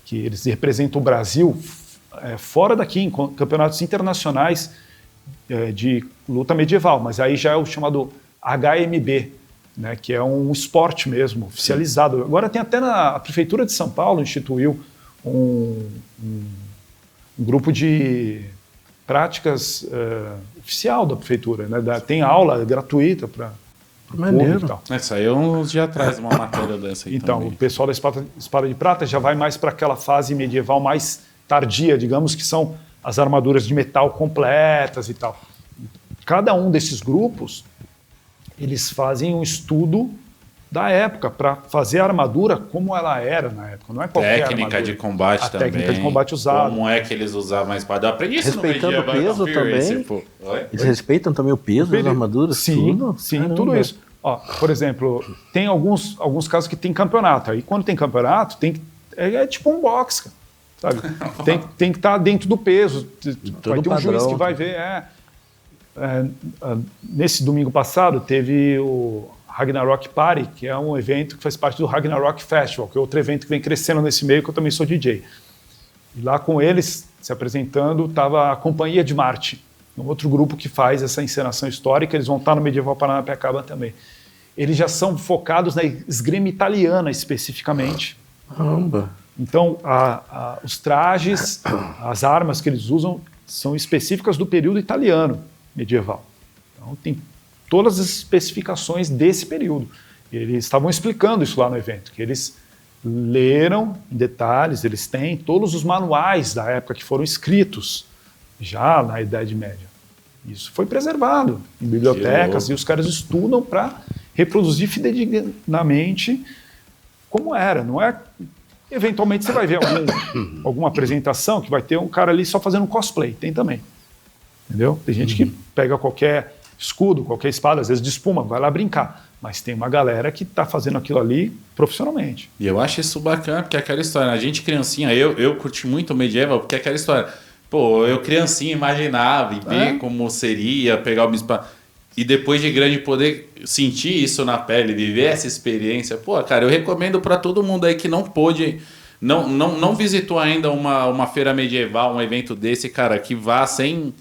que eles representam o Brasil fora daqui, em campeonatos internacionais de luta medieval, mas aí já é o chamado HMB, né, que é um esporte mesmo, oficializado. Agora tem até a Prefeitura de São Paulo instituiu um grupo de práticas oficial da Prefeitura, né, tem aula gratuita para o público e tal. Saiu uns dias atrás uma matéria dessa aí Então, também. o pessoal da Espada de Prata já vai mais para aquela fase medieval mais tardia, digamos, que são as armaduras de metal completas e tal. Cada um desses grupos, eles fazem um estudo da época para fazer a armadura como ela era na época. Não é qualquer Técnica armadura. de combate a também. Técnica de combate usada. Como é que eles usavam a espada? Eu aprendi isso Respeitando no o peso também. Oi? Eles respeitam também o peso das armaduras? Sim, tudo? sim, Caramba. tudo isso. Ó, por exemplo, tem alguns casos que tem campeonato. Aí quando tem campeonato, é tipo um boxe, cara, sabe? tem que estar dentro do peso. Vai ter um juiz que vai ver. Nesse domingo passado teve o Ragnarok Party, que é um evento que faz parte do Ragnarok Festival, que é outro evento que vem crescendo nesse meio, que eu também sou DJ. E lá com eles, se apresentando, estava a Companhia de Marte, um outro grupo que faz essa encenação histórica. Eles vão estar no Medieval Paranapiacaba também. Eles já são focados na esgrima italiana, especificamente. Caramba. Então, os trajes, as armas que eles usam são específicas do período italiano medieval. Então, tem todas as especificações desse período. Eles estavam explicando isso lá no evento, que eles leram em detalhes, eles têm todos os manuais da época que foram escritos já na Idade Média. Isso foi preservado em bibliotecas e os caras estudam para reproduzir fidedignamente como era. Não é... Eventualmente você vai ver alguma apresentação que vai ter um cara ali só fazendo um cosplay. Tem também. Entendeu? Tem gente que pega qualquer escudo, qualquer espada, às vezes de espuma, vai lá brincar. Mas tem uma galera que está fazendo aquilo ali profissionalmente. E eu acho isso bacana, porque é aquela história, a gente criancinha, eu curti muito o medieval, porque é aquela história, pô, eu criancinha imaginava e ver como seria pegar uma espada, e depois de grande poder sentir isso na pele, viver essa experiência. Pô, cara, eu recomendo para todo mundo aí que não pôde, não visitou ainda uma feira medieval, um evento desse, cara, que vá sem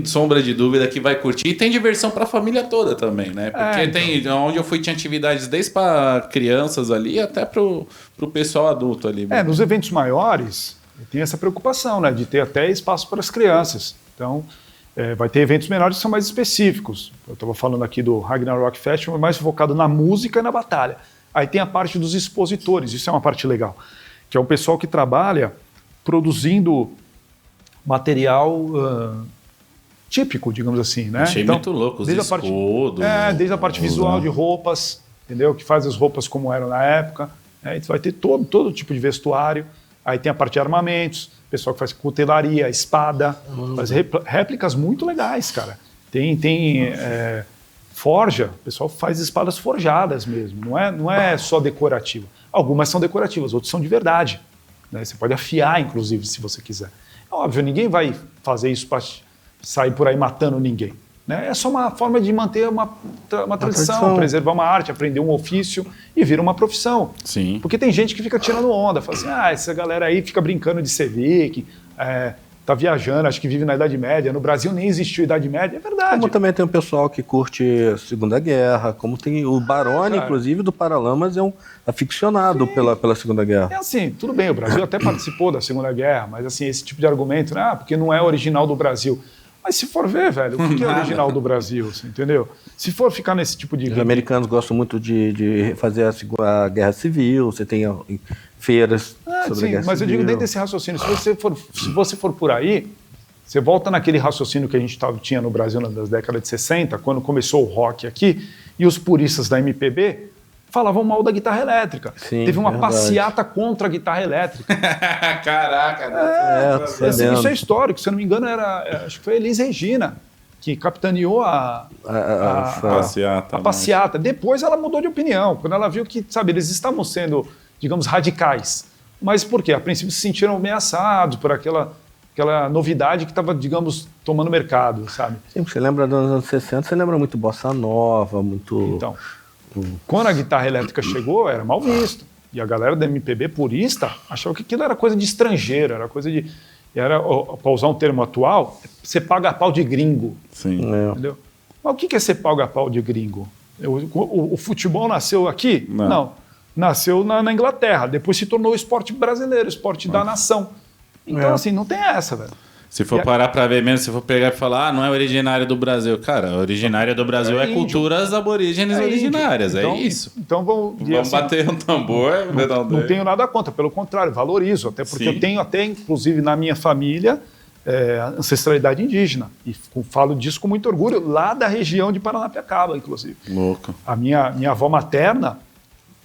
sombra de dúvida que vai curtir. E tem diversão para a família toda também, né? Porque tem, onde eu fui, tinha atividades desde para crianças ali até pro pessoal adulto ali. Nos eventos maiores tem essa preocupação, né, de ter até espaço para as crianças. Então, vai ter eventos menores que são mais específicos. Eu estava falando aqui do Ragnarok Festival, mais focado na música e na batalha. Aí tem a parte dos expositores, isso é uma parte legal, que é o pessoal que trabalha produzindo material típico, digamos assim, né? Achei muito louco, os escudos. Desde a parte visual de roupas, entendeu? Que faz as roupas como eram na época. E vai ter todo tipo de vestuário. Aí tem a parte de armamentos, pessoal que faz cutelaria, espada, faz réplicas muito legais, cara. Tem forja, o pessoal faz espadas forjadas mesmo, não é só decorativa. Algumas são decorativas, outras são de verdade, né? Você pode afiar, inclusive, se você quiser. É óbvio, ninguém vai fazer isso para sair por aí matando ninguém, né? É só uma forma de manter uma tradição, preservar uma arte, aprender um ofício e vir uma profissão. Sim. Porque tem gente que fica tirando onda, fala assim, essa galera aí fica brincando de ser viking, tá viajando, acho que vive na Idade Média. No Brasil nem existiu Idade Média, é verdade. Como também tem um pessoal que curte a Segunda Guerra, como tem o Barone, inclusive, do Paralamas, é um aficionado pela Segunda Guerra. É assim, tudo bem, o Brasil até participou da Segunda Guerra, mas assim, esse tipo de argumento, né, porque não é original do Brasil. Mas se for ver, velho, o que é original do Brasil, você entendeu? Se for ficar nesse tipo de... Os americanos gostam muito de fazer a Guerra Civil, você tem feiras sobre a Guerra Civil. Mas eu digo dentro desse raciocínio, se você for por aí, você volta naquele raciocínio que a gente tinha no Brasil nas décadas de 60, quando começou o rock aqui, e os puristas da MPB falavam mal da guitarra elétrica. Sim, teve uma verdade. passeata contra a guitarra elétrica. Caraca. Isso é histórico, se eu não me engano, acho que foi a Elis Regina que capitaneou a passeata. Depois ela mudou de opinião, quando ela viu que, sabe, eles estavam sendo, digamos, radicais. Mas por quê? A princípio se sentiram ameaçados por aquela aquela novidade que estava, digamos, tomando mercado, sabe? Sim, você lembra dos anos 60, você lembra muito bossa nova, muito... Então, quando a guitarra elétrica chegou, era mal visto. E a galera da MPB purista achava que aquilo era coisa de estrangeiro, era coisa de... para usar um termo atual, você paga pau de gringo. Sim. Entendeu? Mas o que é você paga pau de gringo? O futebol nasceu aqui? Não. Nasceu na Inglaterra, depois se tornou o esporte brasileiro, o esporte da nação. Então, assim, não tem essa, velho. Se for parar pra ver mesmo, se for pegar e falar, não é originário do Brasil. Cara, originária do Brasil é culturas aborígenes originárias, então, é isso. Então vamos assim, bater um tambor. Não tenho nada contra, pelo contrário, valorizo, até porque eu tenho até, inclusive, na minha família, ancestralidade indígena. E falo disso com muito orgulho, lá da região de Paranapiacaba, inclusive. Louco. A minha avó materna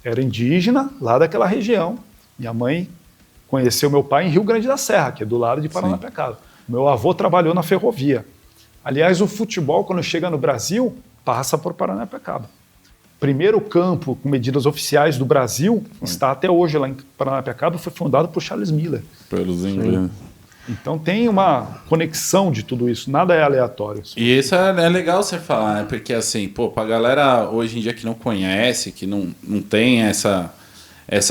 era indígena, lá daquela região. Minha mãe conheceu meu pai em Rio Grande da Serra, que é do lado de Paranapiacaba. Meu avô trabalhou na ferrovia. Aliás, o futebol, quando chega no Brasil, passa por Paranapiacaba. Primeiro campo com medidas oficiais do Brasil está até hoje lá em Paranapiacaba, foi fundado por Charles Miller. Pelos ingleses. Então tem uma conexão de tudo isso, nada é aleatório. E isso é legal você falar, né? Porque assim, pra galera hoje em dia que não conhece, que não tem essa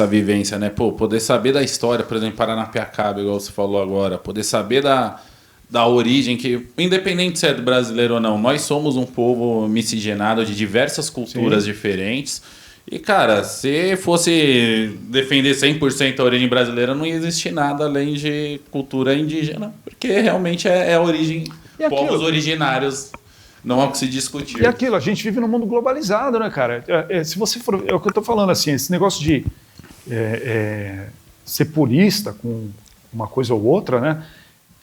vivência, né? Poder saber da história, por exemplo, Paranapiacaba, igual você falou agora, poder saber da origem, que independente se é brasileiro ou não, nós somos um povo miscigenado de diversas culturas diferentes. E, cara, se fosse defender 100% a origem brasileira, não ia existir nada além de cultura indígena, porque realmente é a origem, povos originários, não há o que se discutir. E aquilo, a gente vive num mundo globalizado, né, cara? Se você for, é o que eu tô falando, assim, esse negócio de ser purista com uma coisa ou outra, né?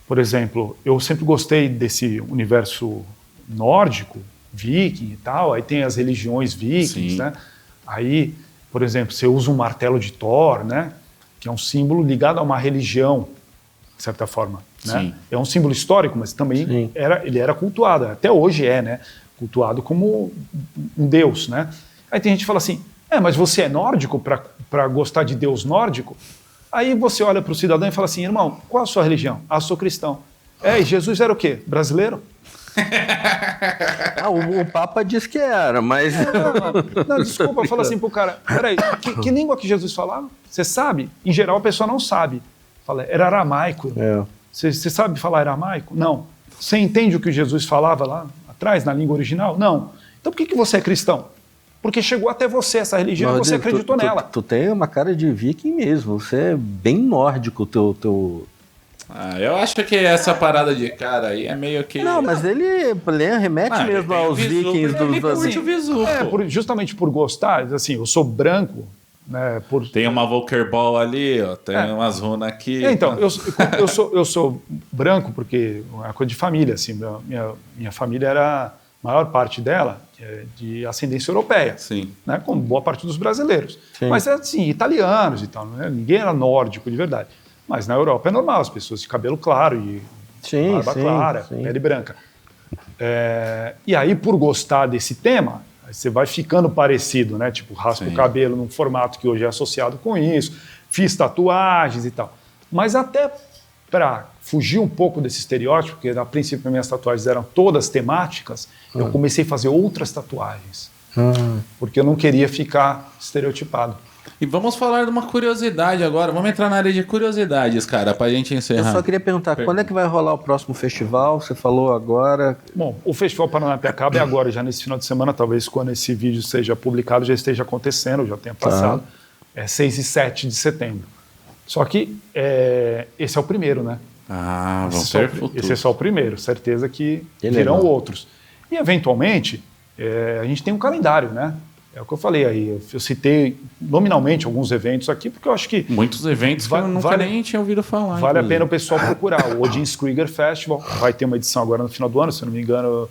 Por exemplo, eu sempre gostei desse universo nórdico, viking e tal, aí tem as religiões vikings, né? Aí, por exemplo, você usa um martelo de Thor, né? Que é um símbolo ligado a uma religião, de certa forma. Né? É um símbolo histórico, mas também ele era cultuado, até hoje né? Cultuado como um deus, né? Aí tem gente que fala assim, mas você é nórdico para gostar de deus nórdico? Aí você olha para o cidadão e fala assim, irmão, qual a sua religião? Ah, sou cristão. E Jesus era o quê? Brasileiro? O Papa disse que era, mas... Não, desculpa, fala assim pro cara, peraí, que língua que Jesus falava? Você sabe? Em geral a pessoa não sabe. Fala, era aramaico. Você sabe falar aramaico? Não. Você entende o que Jesus falava lá atrás, na língua original? Não. Então por que você é cristão? Porque chegou até você essa religião e você acreditou nela. Tu tem uma cara de viking mesmo, você é bem nórdico, teu... eu acho que essa parada de cara aí é meio que... Não, mas ele remete mesmo aos vikings justamente por gostar, assim, eu sou branco, né? Tem uma Volkerball ali, ó, tem umas runas aqui. Então, eu sou branco porque é uma coisa de família, assim, minha família era, a maior parte dela, de ascendência europeia, né? Como boa parte dos brasileiros. Mas, assim, italianos e tal, né? Ninguém era nórdico de verdade. Mas na Europa é normal, as pessoas de cabelo claro e barba clara, pele branca. E aí, por gostar desse tema, você vai ficando parecido, né? Tipo, raspa o cabelo num formato que hoje é associado com isso, fiz tatuagens e tal. Mas até para fugir um pouco desse estereótipo, porque a princípio minhas tatuagens eram todas temáticas, eu comecei a fazer outras tatuagens, porque eu não queria ficar estereotipado. E vamos falar de uma curiosidade agora. Vamos entrar na área de curiosidades, cara, pra gente encerrar. Eu só queria perguntar, quando é que vai rolar o próximo festival? Você falou agora. Bom, o Festival Paranapiacaba é agora, já nesse final de semana, talvez quando esse vídeo seja publicado já esteja acontecendo, já tenha passado. É 6 e 7 de setembro. Só que esse é o primeiro, né? Vamos ter futuro. Esse é só o primeiro, certeza que virão outros. E, eventualmente, a gente tem um calendário, né? É o que eu falei aí, eu citei nominalmente alguns eventos aqui, porque eu acho que... Muitos eventos que eu nunca nem tinha ouvido falar. Vale a pena o pessoal procurar. O Odin Krieger Festival vai ter uma edição agora no final do ano, se eu não me engano,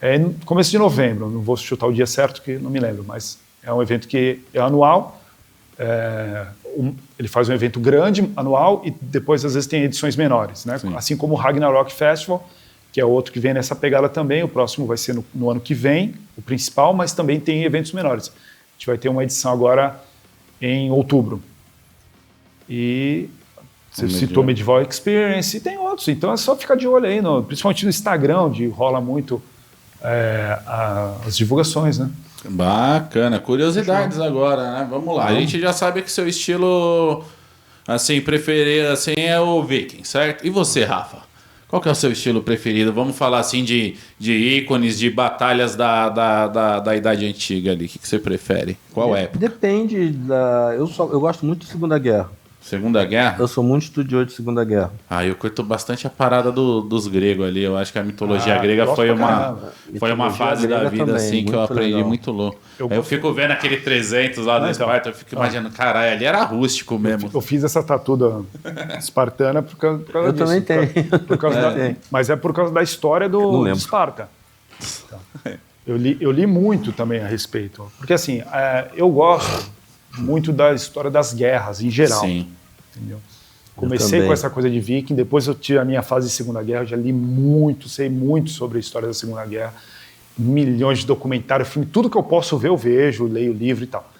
no começo de novembro, não vou chutar o dia certo, que não me lembro, mas é um evento que é anual, ele faz um evento grande, anual, e depois às vezes tem edições menores, né? Assim como o Ragnarok Festival, que é outro que vem nessa pegada também. O próximo vai ser no ano que vem, o principal, mas também tem eventos menores. A gente vai ter uma edição agora em outubro. E Você citou Medieval Experience e tem outros. Então é só ficar de olho aí, principalmente no Instagram, onde rola muito as divulgações, né? Bacana. Curiosidades agora, né? Vamos lá. A gente já sabe que seu estilo, assim, preferido, assim, é o Viking, certo? E você, Rafa? Qual que é o seu estilo preferido? Vamos falar, assim, de ícones, de batalhas da Idade Antiga ali. O que você prefere? Qual época? Depende da... Eu gosto muito de Segunda Guerra. Segunda Guerra? Eu sou muito estudioso de Segunda Guerra. Eu curto bastante a parada dos gregos ali. Eu acho que a mitologia grega foi uma fase da vida também, assim que eu aprendi legal. Muito louco. Eu fico vendo aquele 300 lá do Esparta, eu fico imaginando, caralho, ali era rústico mesmo. Eu fiz essa tatu da espartana por causa disso. Eu também tenho. Mas é por causa da história do Esparta. Eu li muito também a respeito. Porque assim, eu gosto muito da história das guerras em geral. Sim. Entendeu? Comecei com essa coisa de Viking, depois eu tive a minha fase de Segunda Guerra, eu já li muito, sei muito sobre a história da Segunda Guerra, milhões de documentários, filme, tudo que eu posso ver eu vejo, leio livro e tal.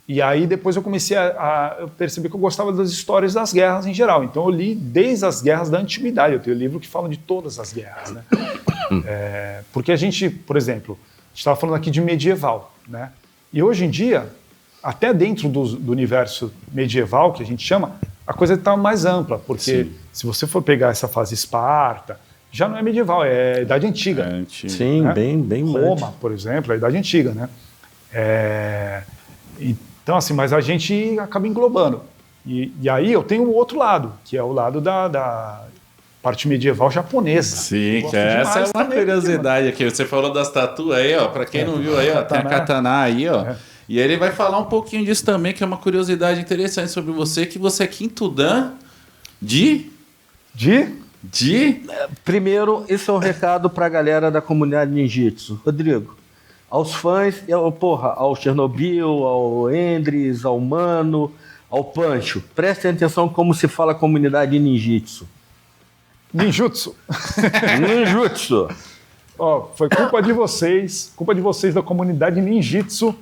E aí depois eu comecei a perceber que eu gostava das histórias das guerras em geral, então eu li desde as guerras da antiguidade, eu tenho livro que fala de todas as guerras, né? Porque a gente, por exemplo, a gente estava falando aqui de medieval, né? E hoje em dia, até dentro do universo medieval, que a gente chama, a coisa está mais ampla, porque Sim. se você for pegar essa fase Esparta, já não é medieval, é Idade Antiga. Sim, né? bem Roma, por exemplo, é a Idade Antiga, né? Então, assim, mas a gente acaba englobando. E aí eu tenho o outro lado, que é o lado da parte medieval japonesa. Sim, que essa é uma curiosidade aqui. Você falou das tatuas aí, ó, para quem não viu aí, ó, tem a katana aí, ó. E ele vai falar um pouquinho disso também, que é uma curiosidade interessante sobre você, que você é quinto dan de... Primeiro, esse é um recado pra galera da comunidade ninjitsu. Rodrigo, aos fãs, ao Chernobyl, ao Endres, ao Mano, ao Pancho, prestem atenção como se fala a comunidade ninjitsu. Ninjutsu. Ninjutsu. Foi culpa de vocês da comunidade ninjitsu,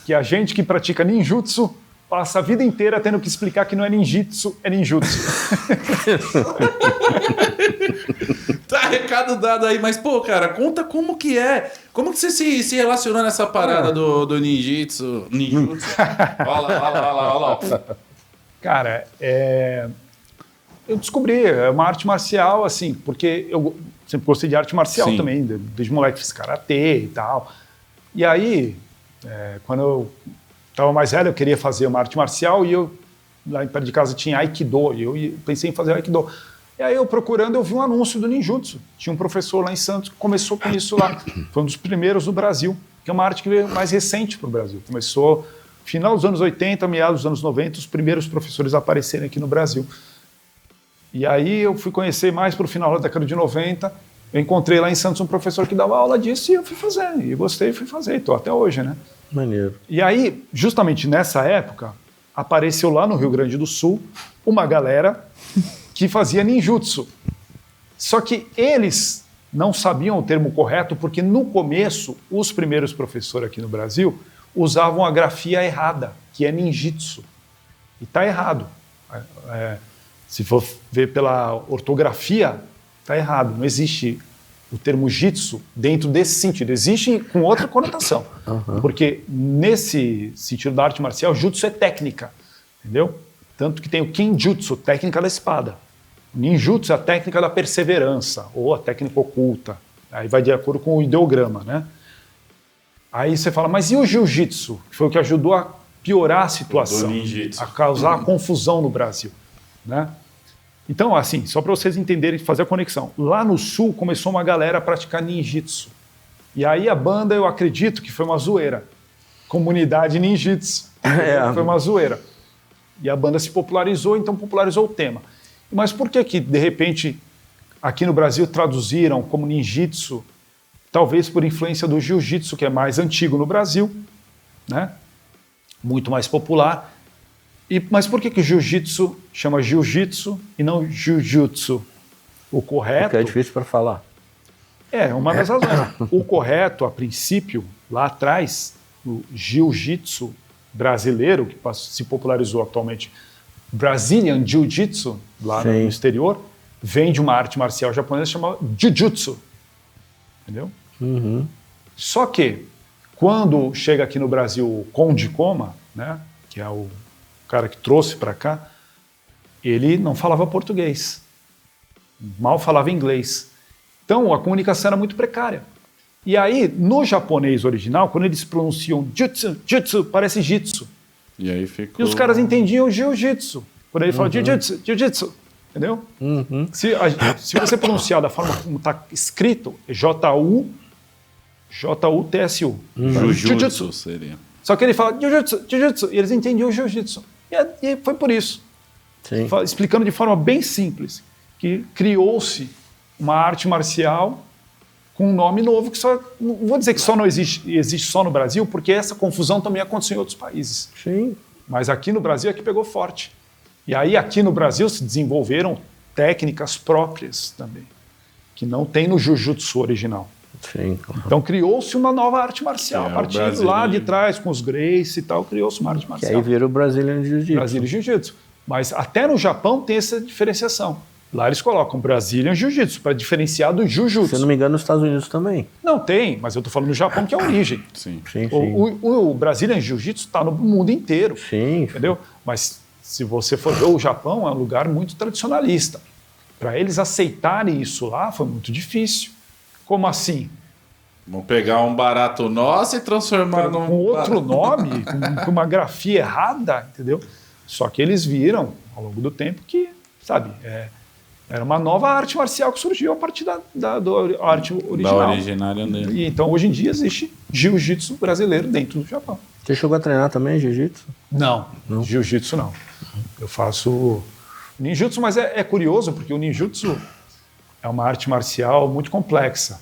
que a gente que pratica ninjutsu passa a vida inteira tendo que explicar que não é ninjitsu, é ninjutsu. Tá, recado dado aí, mas pô, cara, conta como que é. Como que você se relacionou nessa parada do ninjitsu? Olha lá. Cara, eu descobri, é uma arte marcial, assim, porque eu sempre gostei de arte marcial Sim. também, desde moleque fiz karatê e tal. E aí, quando eu estava mais velho, eu queria fazer uma arte marcial e eu, lá perto de casa tinha Aikido, e eu pensei em fazer Aikido. E aí eu procurando, eu vi um anúncio do ninjutsu. Tinha um professor lá em Santos que começou com isso lá. Foi um dos primeiros do Brasil, que é uma arte que veio mais recente para o Brasil. Começou no final dos anos 80, meados dos anos 90, os primeiros professores a aparecerem aqui no Brasil. E aí eu fui conhecer mais para o final da década de 90, eu encontrei lá em Santos um professor que dava aula disso e eu fui fazer. E gostei, fui fazer, estou até hoje, né? Maneiro. E aí, justamente nessa época, apareceu lá no Rio Grande do Sul uma galera que fazia ninjutsu. Só que eles não sabiam o termo correto, porque no começo, os primeiros professores aqui no Brasil usavam a grafia errada, que é ninjitsu. E está errado. Se for ver pela ortografia, está errado. Não existe o termo jitsu dentro desse sentido. Existe com outra conotação. Porque nesse sentido da arte marcial, jutsu é técnica. Entendeu? Tanto que tem o kinjutsu, técnica da espada. Ninjutsu é a técnica da perseverança, ou a técnica oculta. Aí vai de acordo com o ideograma, né? Aí você fala, mas e o jiu-jitsu? Que foi o que ajudou a piorar a situação, a causar a confusão no Brasil, né? Então, assim, só para vocês entenderem, fazer a conexão. Lá no Sul começou uma galera a praticar ninjitsu. E aí a banda, eu acredito que foi uma zoeira. Comunidade ninjitsu. Foi uma zoeira. E a banda se popularizou, então popularizou o tema. Mas por que de repente, aqui no Brasil traduziram como ninjitsu? Talvez por influência do jiu-jitsu, que é mais antigo no Brasil, né? Muito mais popular. Mas por que o jiu-jitsu chama jiu-jitsu e não jiu-jutsu? O correto... Porque é difícil para falar. Uma das razões. O correto, a princípio, lá atrás, o jiu-jitsu brasileiro, que se popularizou atualmente Brazilian Jiu-Jitsu, lá no exterior, vem de uma arte marcial japonesa chamada Jiu-Jitsu. Entendeu? Só que, quando chega aqui no Brasil o Conde Koma, né, que é o cara que trouxe para cá, ele não falava português. Mal falava inglês. Então, a comunicação era muito precária. E aí, no japonês original, quando eles pronunciam jutsu, parece jitsu. E aí ficou... E os caras entendiam jiu-jitsu. Por aí falam jiu-jitsu, entendeu? Se você pronunciar da forma como está escrito, é J-U-T-S-U. Jiu-jitsu seria. Só que ele fala jiu-jitsu, e eles entendiam o jiu-jitsu. E foi por isso. Explicando de forma bem simples, que criou-se uma arte marcial com um nome novo que só, não vou dizer que só não existe só no Brasil, porque essa confusão também aconteceu em outros países. Sim. Mas aqui no Brasil é que pegou forte. E aí aqui no Brasil se desenvolveram técnicas próprias também, que não tem no Jiu-Jitsu original. Sim. Então criou-se uma nova arte marcial. A partir lá de trás, com os Gracie e tal, criou-se uma arte marcial. Que aí vira o Brazilian Jiu-Jitsu. Brazilian Jiu-Jitsu. Mas até no Japão tem essa diferenciação. Lá eles colocam Brazilian Jiu-Jitsu para diferenciar do Jiu-Jitsu. Se não me engano, nos Estados Unidos também. Não tem, mas eu estou falando no Japão, que é a origem. Sim. O Brazilian Jiu-Jitsu está no mundo inteiro. Sim. Entendeu? Mas se você for ver, o Japão é um lugar muito tradicionalista. Para eles aceitarem isso lá foi muito difícil. Como assim? Vamos pegar um barato nosso e transformar num... Com outro nome, com uma grafia errada, entendeu? Só que eles viram, ao longo do tempo, que, sabe, era uma nova arte marcial que surgiu a partir da arte original. Da originária dele. E então, hoje em dia, existe jiu-jitsu brasileiro dentro do Japão. Você chegou a treinar também jiu-jitsu? Não, jiu-jitsu não. Eu faço ninjutsu, mas é curioso, porque o ninjutsu é uma arte marcial muito complexa.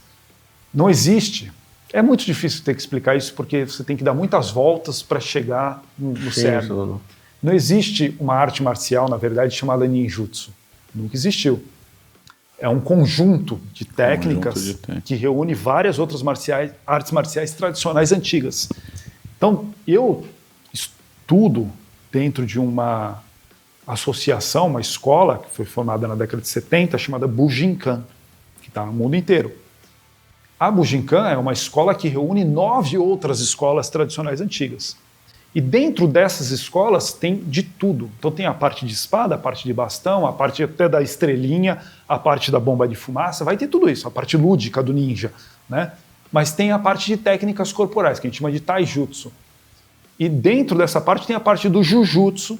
Não existe. É muito difícil ter que explicar isso, porque você tem que dar muitas voltas para chegar no cerne. Não existe uma arte marcial, na verdade, chamada ninjutsu. Nunca existiu. É um conjunto de técnicas que reúne várias outras artes marciais tradicionais antigas. Então, eu estudo dentro de uma associação, uma escola que foi formada na década de 70, chamada Bujinkan, que está no mundo inteiro. A Bujinkan é uma escola que reúne 9 outras escolas tradicionais antigas. E dentro dessas escolas tem de tudo. Então tem a parte de espada, a parte de bastão, a parte até da estrelinha, a parte da bomba de fumaça, vai ter tudo isso, a parte lúdica do ninja, né? Mas tem a parte de técnicas corporais, que a gente chama de taijutsu. E dentro dessa parte tem a parte do jujutsu,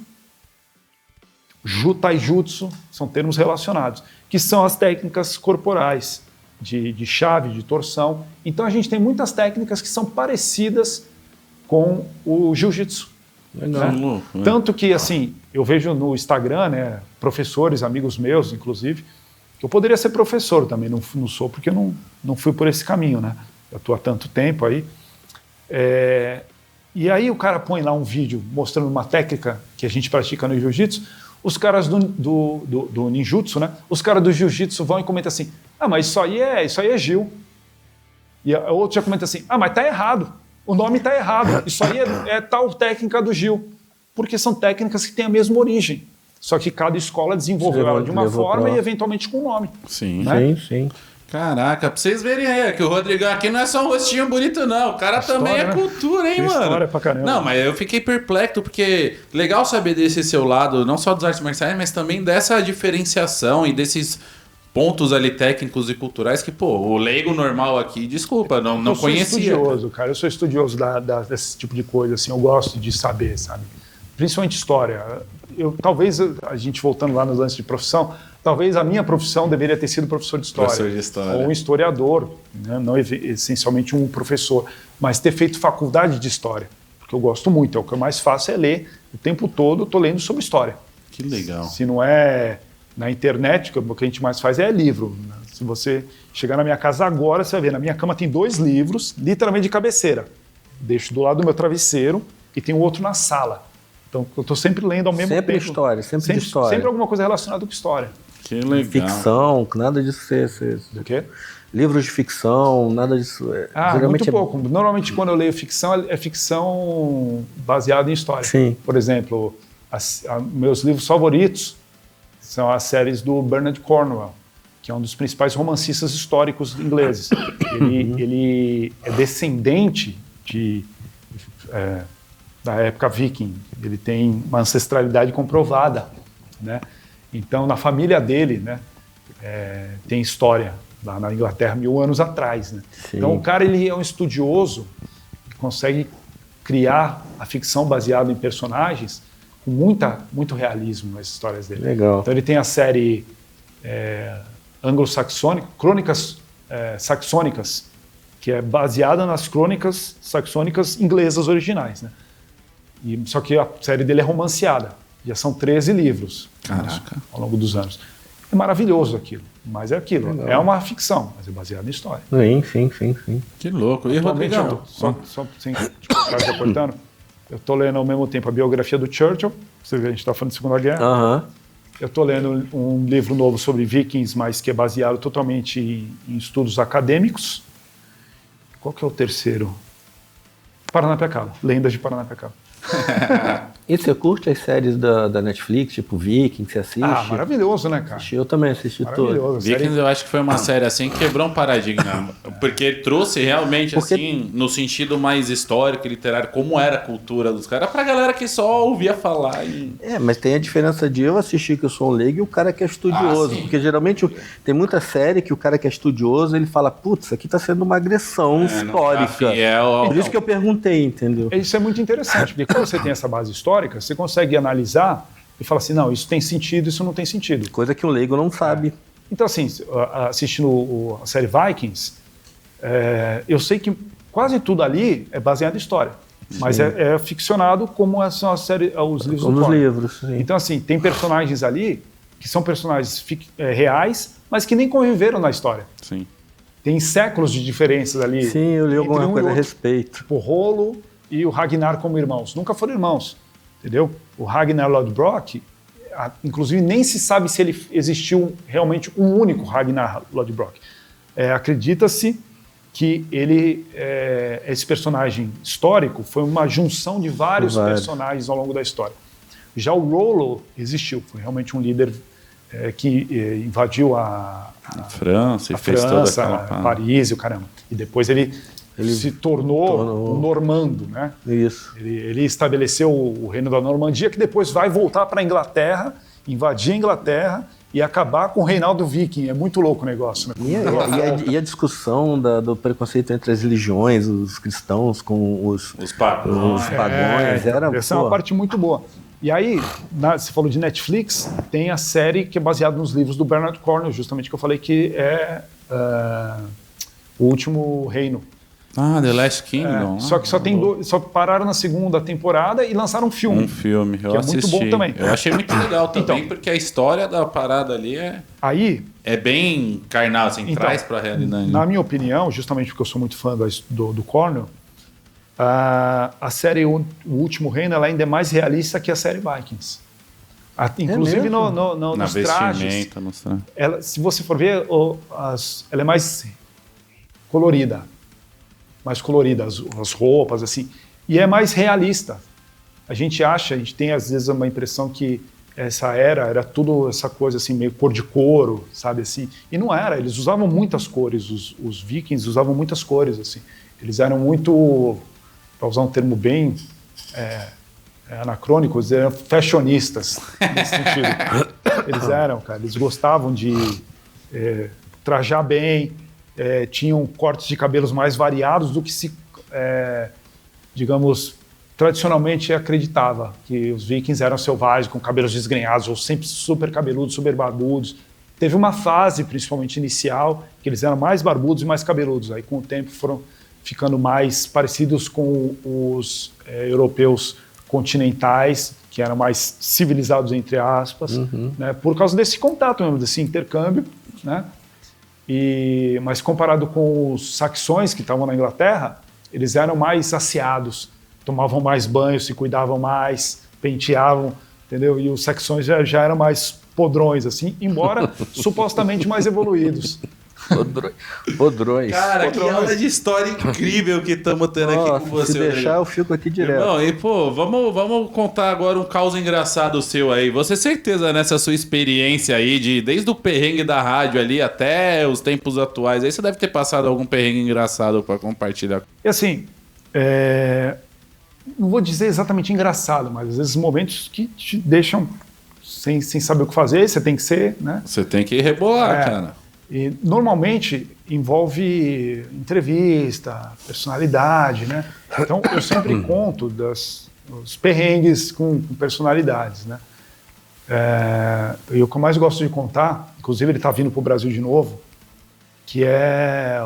taijutsu, são termos relacionados, que são as técnicas corporais, de chave, de torção. Então a gente tem muitas técnicas que são parecidas com o jiu-jitsu. Legal. Né? Tanto que, assim, eu vejo no Instagram, né, professores, amigos meus, inclusive, que eu poderia ser professor também, não sou, porque eu não fui por esse caminho, né? Eu estou há tanto tempo aí. E aí o cara põe lá um vídeo mostrando uma técnica que a gente pratica no jiu-jitsu, os caras do ninjutsu, né? Os caras do jiu-jitsu vão e comentam assim, mas isso aí é Gil. E o outro já comenta assim, mas tá errado. O nome está errado. Isso aí é tal técnica do Gil. Porque são técnicas que têm a mesma origem. Só que cada escola desenvolveu ela de uma forma e eventualmente com um nome. Sim. Né? Sim. Caraca, pra vocês verem que o Rodrigão aqui não é só um rostinho bonito, não. O cara também é cultura, hein, mano? História pra caramba. Não, mas eu fiquei perplexo, porque legal saber desse seu lado, não só dos artes marciais, mas também dessa diferenciação e desses pontos ali técnicos e culturais que, o leigo normal aqui, desculpa, não conhecia. Eu sou estudioso desse tipo de coisa, assim, eu gosto de saber, sabe? Principalmente história. Talvez, a gente voltando lá nos lances de profissão, talvez a minha profissão deveria ter sido professor de história. Ou um historiador, né? Não essencialmente um professor, mas ter feito faculdade de história, porque eu gosto muito, o que eu mais faço é ler, o tempo todo eu estou lendo sobre história. Que legal. Se não é na internet, o que a gente mais faz é livro. Se você chegar na minha casa agora, você vai ver, na minha cama tem 2 livros, literalmente de cabeceira. Deixo do lado do meu travesseiro e tem um outro na sala. Então, eu estou sempre lendo ao mesmo tempo. Sempre história. Sempre alguma coisa relacionada com história. Que legal. Ficção, nada disso. Do quê? Livros de ficção, nada disso. Muito pouco. Normalmente, quando eu leio ficção, é ficção baseada em história. Sim. Por exemplo, meus livros favoritos são as séries do Bernard Cornwell, que é um dos principais romancistas históricos ingleses. Ele é descendente da época viking, ele tem uma ancestralidade comprovada, né? Então, na família dele, né, tem história lá na Inglaterra 1000 anos atrás, né? Então, o cara ele é um estudioso que consegue criar a ficção baseada em personagens com muito realismo nas histórias dele. Legal. Então, ele tem a série anglo-saxônica, Crônicas Saxônicas, que é baseada nas crônicas saxônicas inglesas originais, né? Só que a série dele é romanceada. Já são 13 livros. Caraca. Ao longo dos anos. É maravilhoso aquilo, mas é aquilo. Legal. É uma ficção, mas é baseada em história. Sim. Que louco. E Rodrigão? Só sem ficar aportando, eu estou lendo ao mesmo tempo a biografia do Churchill, você vê, a gente está falando de Segunda Guerra. Eu estou lendo um livro novo sobre vikings, mas que é baseado totalmente em estudos acadêmicos. Qual que é o terceiro? Paranapiacaba, Lendas de Paranapiacaba. E você curte as séries da Netflix, tipo Vikings, você assiste? Ah, maravilhoso, né, cara? Eu também assisti tudo. Vikings eu acho que foi uma série assim que quebrou um paradigma, porque trouxe realmente assim, no sentido mais histórico e literário, como era a cultura dos caras, pra galera que só ouvia falar. Mas tem a diferença de eu assistir que eu sou um leigo e o cara que é estudioso, porque geralmente tem muita série que o cara que é estudioso, ele fala, putz, aqui tá sendo uma agressão histórica. Por isso que eu perguntei, entendeu? Isso é muito interessante, porque quando você tem essa base histórica, você consegue analisar e falar assim, não, isso tem sentido, isso não tem sentido. Coisa que um leigo não sabe. Então, assim, assistindo a série Vikings, eu sei que quase tudo ali é baseado em história, mas é ficcionado como são os livros como do os livros, sim. Então, assim, tem personagens ali que são personagens reais, mas que nem conviveram na história. Sim. Tem séculos de diferenças ali. Sim, eu li alguma coisa a respeito. Tipo, o Rolo e o Ragnar como irmãos. Nunca foram irmãos. Entendeu? O Ragnar Lodbrok, inclusive nem se sabe se ele existiu realmente um único Ragnar Lodbrok. Acredita-se que esse personagem histórico foi uma junção de vários personagens ao longo da história. Já o Rollo existiu, foi realmente um líder que invadiu a França e fez toda aquela Paris e o caramba. E depois ele se tornou um normando, né? Isso. Ele estabeleceu o reino da Normandia, que depois vai voltar para a Inglaterra, invadir a Inglaterra e acabar com o reinado viking. É muito louco o negócio. Né? E a discussão do preconceito entre as religiões, os cristãos com os pagões. Essa é uma parte muito boa. E aí, você falou de Netflix, tem a série que é baseada nos livros do Bernard Cornwell, justamente que eu falei que é O Último Reino. The Last Kingdom. Só que só pararam na segunda temporada e lançaram um filme. Um filme, eu assisti. É muito bom também. Eu achei muito legal também, porque a história da parada ali é bem carnal, assim, traz pra realidade. Na minha opinião, justamente porque eu sou muito fã do Cornwell, a série O Último Reino ela ainda é mais realista que a série Vikings. Inclusive nos trajes. Se você for ver, ela é mais colorida. As roupas, assim, e é mais realista. A gente tem às vezes uma impressão que essa era tudo essa coisa assim, meio cor de couro, sabe assim, e não era, eles usavam muitas cores, os vikings usavam muitas cores, assim, eles eram muito, para usar um termo bem anacrônicos, eram fashionistas, nesse sentido. Eles gostavam de trajar bem, tinham cortes de cabelos mais variados do que se, digamos, tradicionalmente acreditava, que os vikings eram selvagens, com cabelos desgrenhados, ou sempre super cabeludos, super barbudos. Teve uma fase, principalmente inicial, que eles eram mais barbudos e mais cabeludos. Aí, com o tempo, foram ficando mais parecidos com os europeus continentais, que eram mais civilizados, entre aspas, né, por causa desse contato mesmo, desse intercâmbio, né? Mas comparado com os saxões que estavam na Inglaterra, eles eram mais asseados, tomavam mais banho, se cuidavam mais, penteavam, entendeu? E os saxões já eram mais podrões, assim, embora supostamente mais evoluídos. Podrões. Cara, que aula de história incrível que estamos tendo aqui com você. Se deixar, eu fico aqui direto. Irmão, e pô, vamos contar agora um caos engraçado seu aí. Você certeza nessa sua experiência aí, desde o perrengue da rádio ali até os tempos atuais, aí você deve ter passado algum perrengue engraçado para compartilhar. E assim, não vou dizer exatamente engraçado, mas às vezes momentos que te deixam sem saber o que fazer, você tem que ser, né? Você tem que rebolar, cara. E normalmente envolve entrevista, personalidade, né? Então eu sempre conto os perrengues com personalidades, né? E o que eu mais gosto de contar, inclusive ele está vindo para o Brasil de novo, que é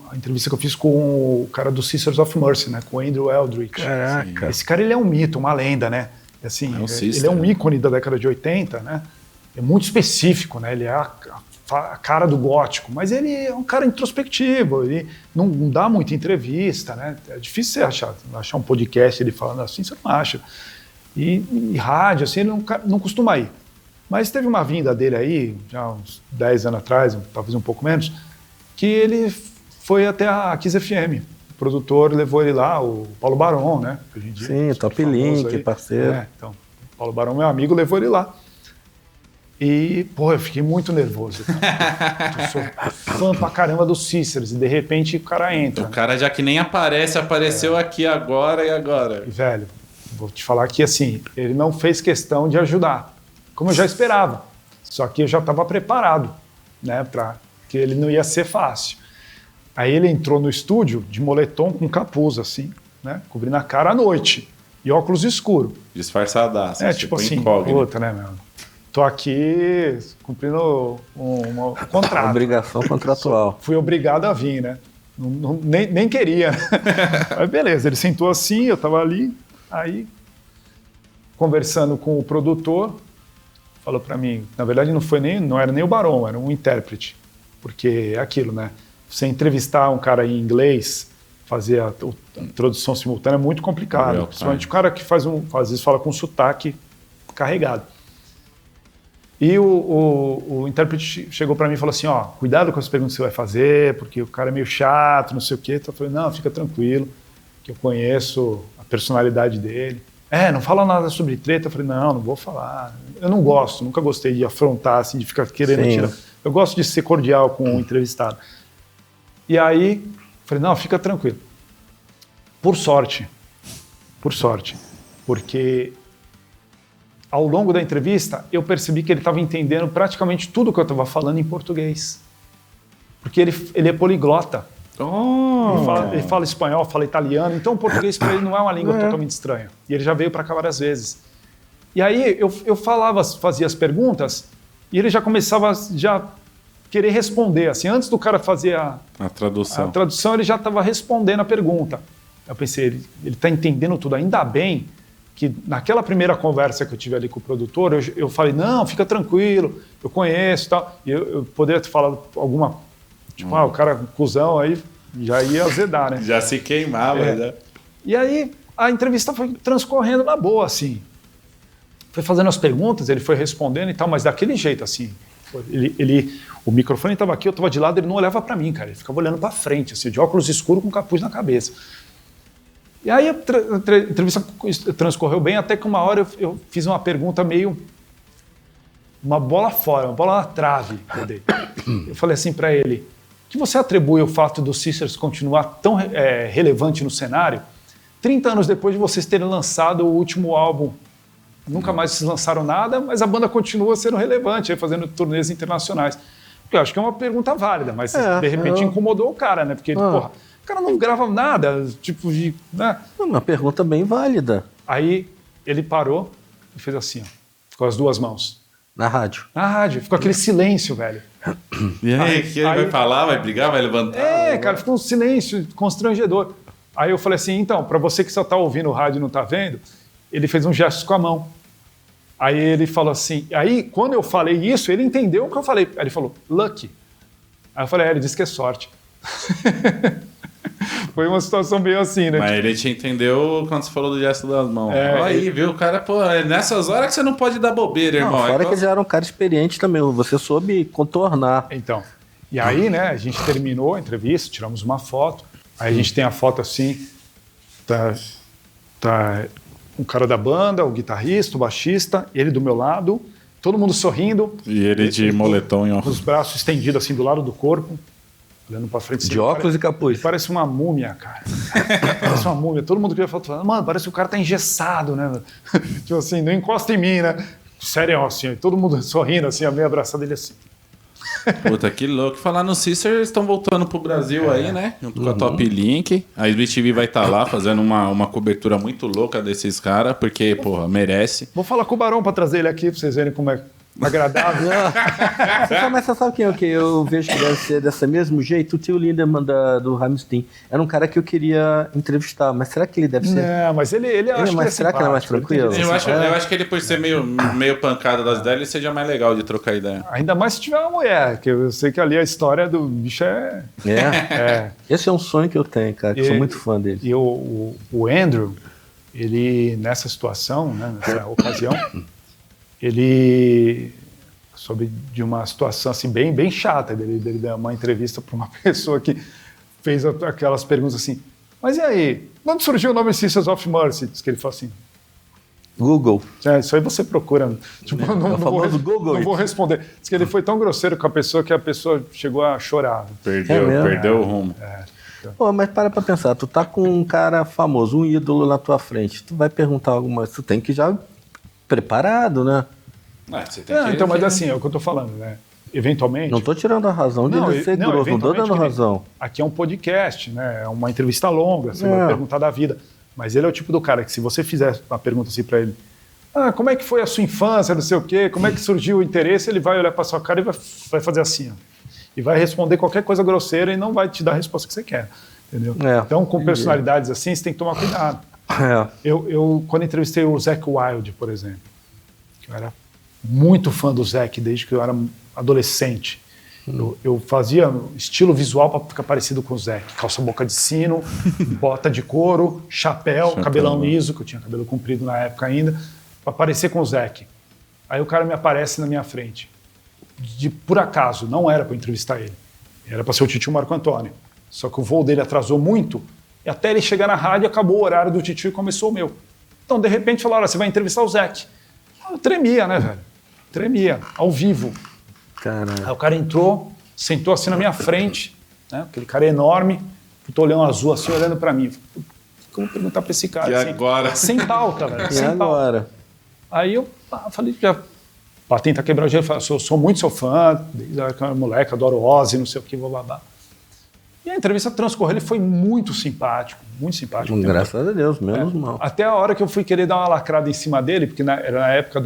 a entrevista que eu fiz com o cara do Sisters of Mercy, né? Com o Andrew Eldridge. Caraca. Esse cara, ele é um mito, uma lenda, né? Assim, ele é um ícone da década de 80, né? É muito específico, né? Ele é a cara do gótico, mas ele é um cara introspectivo, ele não dá muita entrevista, né? É difícil você achar um podcast ele falando assim, você não acha. E rádio, assim, ele não costuma ir. Mas teve uma vinda dele aí, já uns 10 anos atrás, talvez um pouco menos, que ele foi até a Kiss FM. O produtor levou ele lá, o Paulo Barão, né? Hoje em dia, sim, Top Link, aí, parceiro. Então, o Paulo Barão, meu amigo, levou ele lá. E, pô, eu fiquei muito nervoso. Eu sou fã pra caramba dos Sisters, e de repente o cara entra. O cara já que nem apareceu aqui agora e agora. E, velho, vou te falar que, assim, ele não fez questão de ajudar, como eu já esperava. Só que eu já estava preparado, né, que ele não ia ser fácil. Aí ele entrou no estúdio de moletom com capuz, assim, né, cobrindo a cara à noite, e óculos escuro. Disfarçadaço. Tipo assim, puta, né, meu? Tô aqui cumprindo um contrato. Obrigação contratual. Fui obrigado a vir, né? Nem queria. Mas beleza, ele sentou assim, eu tava ali, aí conversando com o produtor, falou para mim, na verdade não era nem o Barão, era um intérprete, porque é aquilo, né? Você entrevistar um cara em inglês, fazer a tradução simultânea é muito complicado, principalmente o cara que às vezes fala com sotaque carregado. E o intérprete chegou para mim e falou assim, ó, cuidado com as perguntas que você vai fazer, porque o cara é meio chato, não sei o quê. Então eu falei, não, fica tranquilo, que eu conheço a personalidade dele. Não fala nada sobre treta. Eu falei, não vou falar. Eu não gosto, nunca gostei de afrontar, assim, de ficar querendo tirar. Eu gosto de ser cordial com o entrevistado. E aí, falei, não, fica tranquilo. Por sorte, porque ao longo da entrevista, eu percebi que ele estava entendendo praticamente tudo que eu estava falando em português. Porque ele é poliglota. Ele fala espanhol, fala italiano, então o português para ele não é uma língua totalmente estranha. E ele já veio para cá várias vezes. E aí eu fazia as perguntas, e ele já começava a querer responder. Assim, antes do cara fazer a tradução, ele já estava respondendo a pergunta. Eu pensei, ele está entendendo tudo, ainda bem que naquela primeira conversa que eu tive ali com o produtor, eu falei, não, fica tranquilo, eu conheço e tal. E eu poderia ter falado alguma, tipo, o cara é um cuzão, aí já ia azedar, né? Já se queimava, né? E aí a entrevista foi transcorrendo na boa, assim. Foi fazendo as perguntas, ele foi respondendo e tal, mas daquele jeito, assim. O microfone estava aqui, eu estava de lado, ele não olhava para mim, cara. Ele ficava olhando para frente, assim, de óculos escuros com capuz na cabeça. E aí a entrevista transcorreu bem, até que uma hora eu fiz uma pergunta meio... uma bola fora, uma bola na trave. Eu falei assim para ele, o que você atribui ao fato do Sisters continuar tão relevante no cenário 30 anos depois de vocês terem lançado o último álbum? Nunca mais vocês lançaram nada, mas a banda continua sendo relevante, aí fazendo turnês internacionais. Porque eu acho que é uma pergunta válida, mas de repente incomodou o cara, né? Porque, porra, o cara não grava nada, tipo de... Né? Uma pergunta bem válida. Aí ele parou e fez assim, ó, com as duas mãos. Na rádio. Na rádio, ficou aquele silêncio, velho. E aí, que ele vai falar, vai brigar, vai levantar? Cara, ficou um silêncio constrangedor. Aí eu falei assim, então, para você que só tá ouvindo o rádio e não tá vendo, ele fez um gesto com a mão. Aí ele falou assim, aí quando eu falei isso, ele entendeu o que eu falei. Aí ele falou, lucky. Aí eu falei, ele disse que é sorte. Foi uma situação bem assim, né? Mas ele te entendeu quando você falou do gesto das mãos. Aí, viu? O cara, pô, é nessas horas que você não pode dar bobeira, irmão. Fora que ele já era um cara experiente também, você soube contornar. Então, E aí, né, a gente terminou a entrevista, tiramos uma foto, aí a gente tem a foto assim, tá um cara da banda, o guitarrista, o baixista, ele do meu lado, todo mundo sorrindo. E ele de moletom e os braços estendidos assim do lado do corpo, olhando pra frente. Assim, de óculos e capuz. Parece uma múmia, cara. Parece uma múmia. Todo mundo queria falar, mano, parece que o cara tá engessado, né? Tipo assim, não encosta em mim, né? Sério, assim, todo mundo sorrindo, assim, a meio abraçado ele assim. Puta, que louco. Falar no Sister, eles estão voltando pro Brasil aí, né? Junto com a Top Link. A SBTV vai estar lá fazendo uma cobertura muito louca desses caras, porque, porra, merece. Vou falar com o Barão pra trazer ele aqui, pra vocês verem como é agradável. Mas você sabe quem é o que eu vejo que deve ser desse mesmo jeito? O tio Lindemann do Rammstein. Era um cara que eu queria entrevistar, mas será que ele deve ser... Não, mas ele acho que será que ele é mais tranquilo? Eu acho que ele, por ser meio pancada das ideias, ele seja mais legal de trocar ideia. Ainda mais se tiver uma mulher, que eu sei que ali a história do bicho é... Esse é um sonho que eu tenho, cara, que eu sou muito fã dele. E o Andrew, ele, nessa situação, né, nessa ocasião, ele soube de uma situação assim, bem chata, dele dar uma entrevista para uma pessoa que fez aquelas perguntas assim, mas e aí, de onde surgiu o nome Sisters of Mercy? Diz que ele falou assim, Google. Isso aí você procura. Tipo, não vou responder. Diz que ele foi tão grosseiro com a pessoa que a pessoa chegou a chorar. Perdeu o rumo. Pô, mas para pra pensar, tu tá com um cara famoso, um ídolo na tua frente, tu vai perguntar alguma coisa, tu tem que já preparado, né? Você tem que então, mas assim, é o que eu tô falando, né? Eventualmente... Não tô tirando a razão dele ser grosso, não tô dando razão. Aqui é um podcast, né? É uma entrevista longa, você vai perguntar da vida. Mas ele é o tipo do cara que se você fizer uma pergunta assim pra ele, como é que foi a sua infância, não sei o quê, como é que surgiu o interesse, ele vai olhar pra sua cara e vai fazer assim, ó. E vai responder qualquer coisa grosseira e não vai te dar a resposta que você quer, entendeu? Então, com personalidades assim, você tem que tomar cuidado. Eu quando entrevistei o Zakk Wylde, por exemplo, que eu era muito fã do Zakk desde que eu era adolescente. Eu fazia estilo visual para ficar parecido com o Zakk. Calça boca de sino, bota de couro, chapéu, cabelão liso, que eu tinha cabelo comprido na época ainda, para parecer com o Zakk. Aí o cara me aparece na minha frente. Por acaso, não era para entrevistar ele. Era para ser o Titio Marco Antônio. Só que o voo dele atrasou muito e até ele chegar na rádio acabou o horário do Titio e começou o meu. Então, de repente, falaram, você vai entrevistar o Zakk. Eu tremia, né, velho? Tremia, ao vivo. Caralho. Aí o cara entrou, sentou assim na minha frente, né? Aquele cara é enorme, puto olhão azul assim, olhando pra mim. Como perguntar pra esse cara? E assim, agora? Sem pauta, velho. E agora? Pauta. Aí eu falei, pra tentar quebrar o gelo, eu falei, sou muito seu fã, desde que eu era moleque, adoro Ozzy, não sei o que, blá. E a entrevista transcorreu, ele foi muito simpático, muito simpático. Graças a Deus, menos mal. Até a hora que eu fui querer dar uma lacrada em cima dele, porque era na época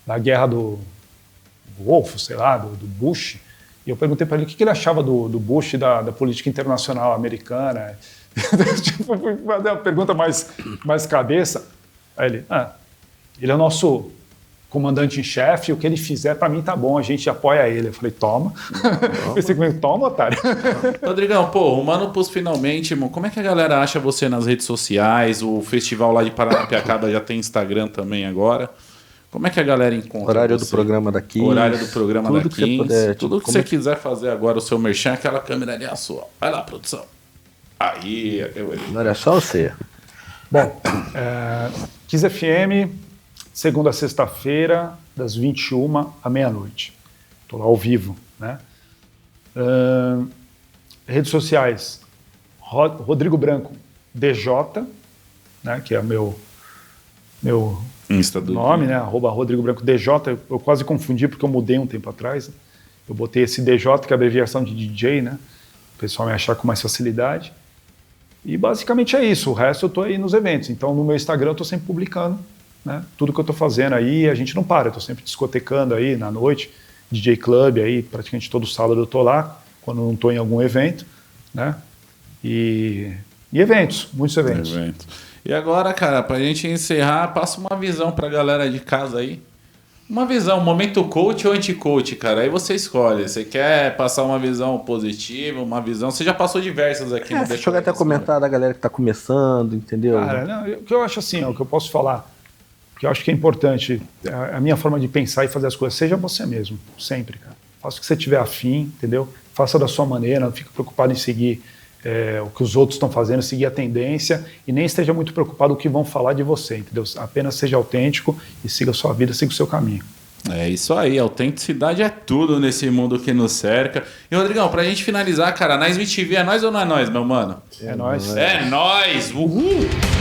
da guerra do Golfo, sei lá, do Bush, e eu perguntei para ele o que ele achava do Bush e da política internacional americana. Tipo, fui fazer uma pergunta mais cabeça. Aí ele é o nosso comandante em chefe, o que ele fizer para mim tá bom, a gente apoia ele. Eu falei, toma. Pensei comigo, toma, otário. Rodrigão, o Mano Pus finalmente, irmão, como é que a galera acha você nas redes sociais? O festival lá de Paranapiacaba já tem Instagram também agora. Como é que a galera encontra Horário você? do programa daqui. Horário do programa da 15. Tudo que você tipo, quiser fazer agora, o seu merchan, aquela câmera ali é a sua. Vai lá, produção. Aí, olha só você. Bom, 15 FM, segunda a sexta-feira, das 21 à meia-noite. Estou lá ao vivo, né? Redes sociais, Rodrigo Branco DJ, né? Que é meu Insta do nome, né? @Rodrigo Branco DJ. Eu quase confundi porque eu mudei um tempo atrás. Eu botei esse DJ, que é a abreviação de DJ, né? O pessoal me achar com mais facilidade. E basicamente é isso. O resto eu estou aí nos eventos. Então no meu Instagram eu estou sempre publicando, né? Tudo que eu estou fazendo aí, a gente não para. Eu estou sempre discotecando aí na noite, DJ Club aí, praticamente todo sábado eu estou lá, quando não estou em algum evento, né? E eventos, muitos eventos. E agora, cara, pra gente encerrar, passa uma visão pra galera de casa aí. Uma visão, momento coach ou anti-coach, cara. Aí você escolhe. Você quer passar uma visão positiva, uma visão... Você já passou diversas aqui. Deixa eu até comentar da galera que tá começando, entendeu? Cara, não, o que eu acho assim, o que eu posso falar, que eu acho que é importante, a minha forma de pensar e fazer as coisas, seja você mesmo, sempre, cara. Faça o que você tiver afim, entendeu? faça da sua maneira, não fique preocupado em seguir o que os outros estão fazendo, seguir a tendência e nem esteja muito preocupado com o que vão falar de você, entendeu? Apenas seja autêntico e siga a sua vida, siga o seu caminho. É isso aí, autenticidade é tudo nesse mundo que nos cerca. E Rodrigão, pra gente finalizar, cara, na SBTV é nós ou não é nós, meu mano? É nós. É nós! Uhul!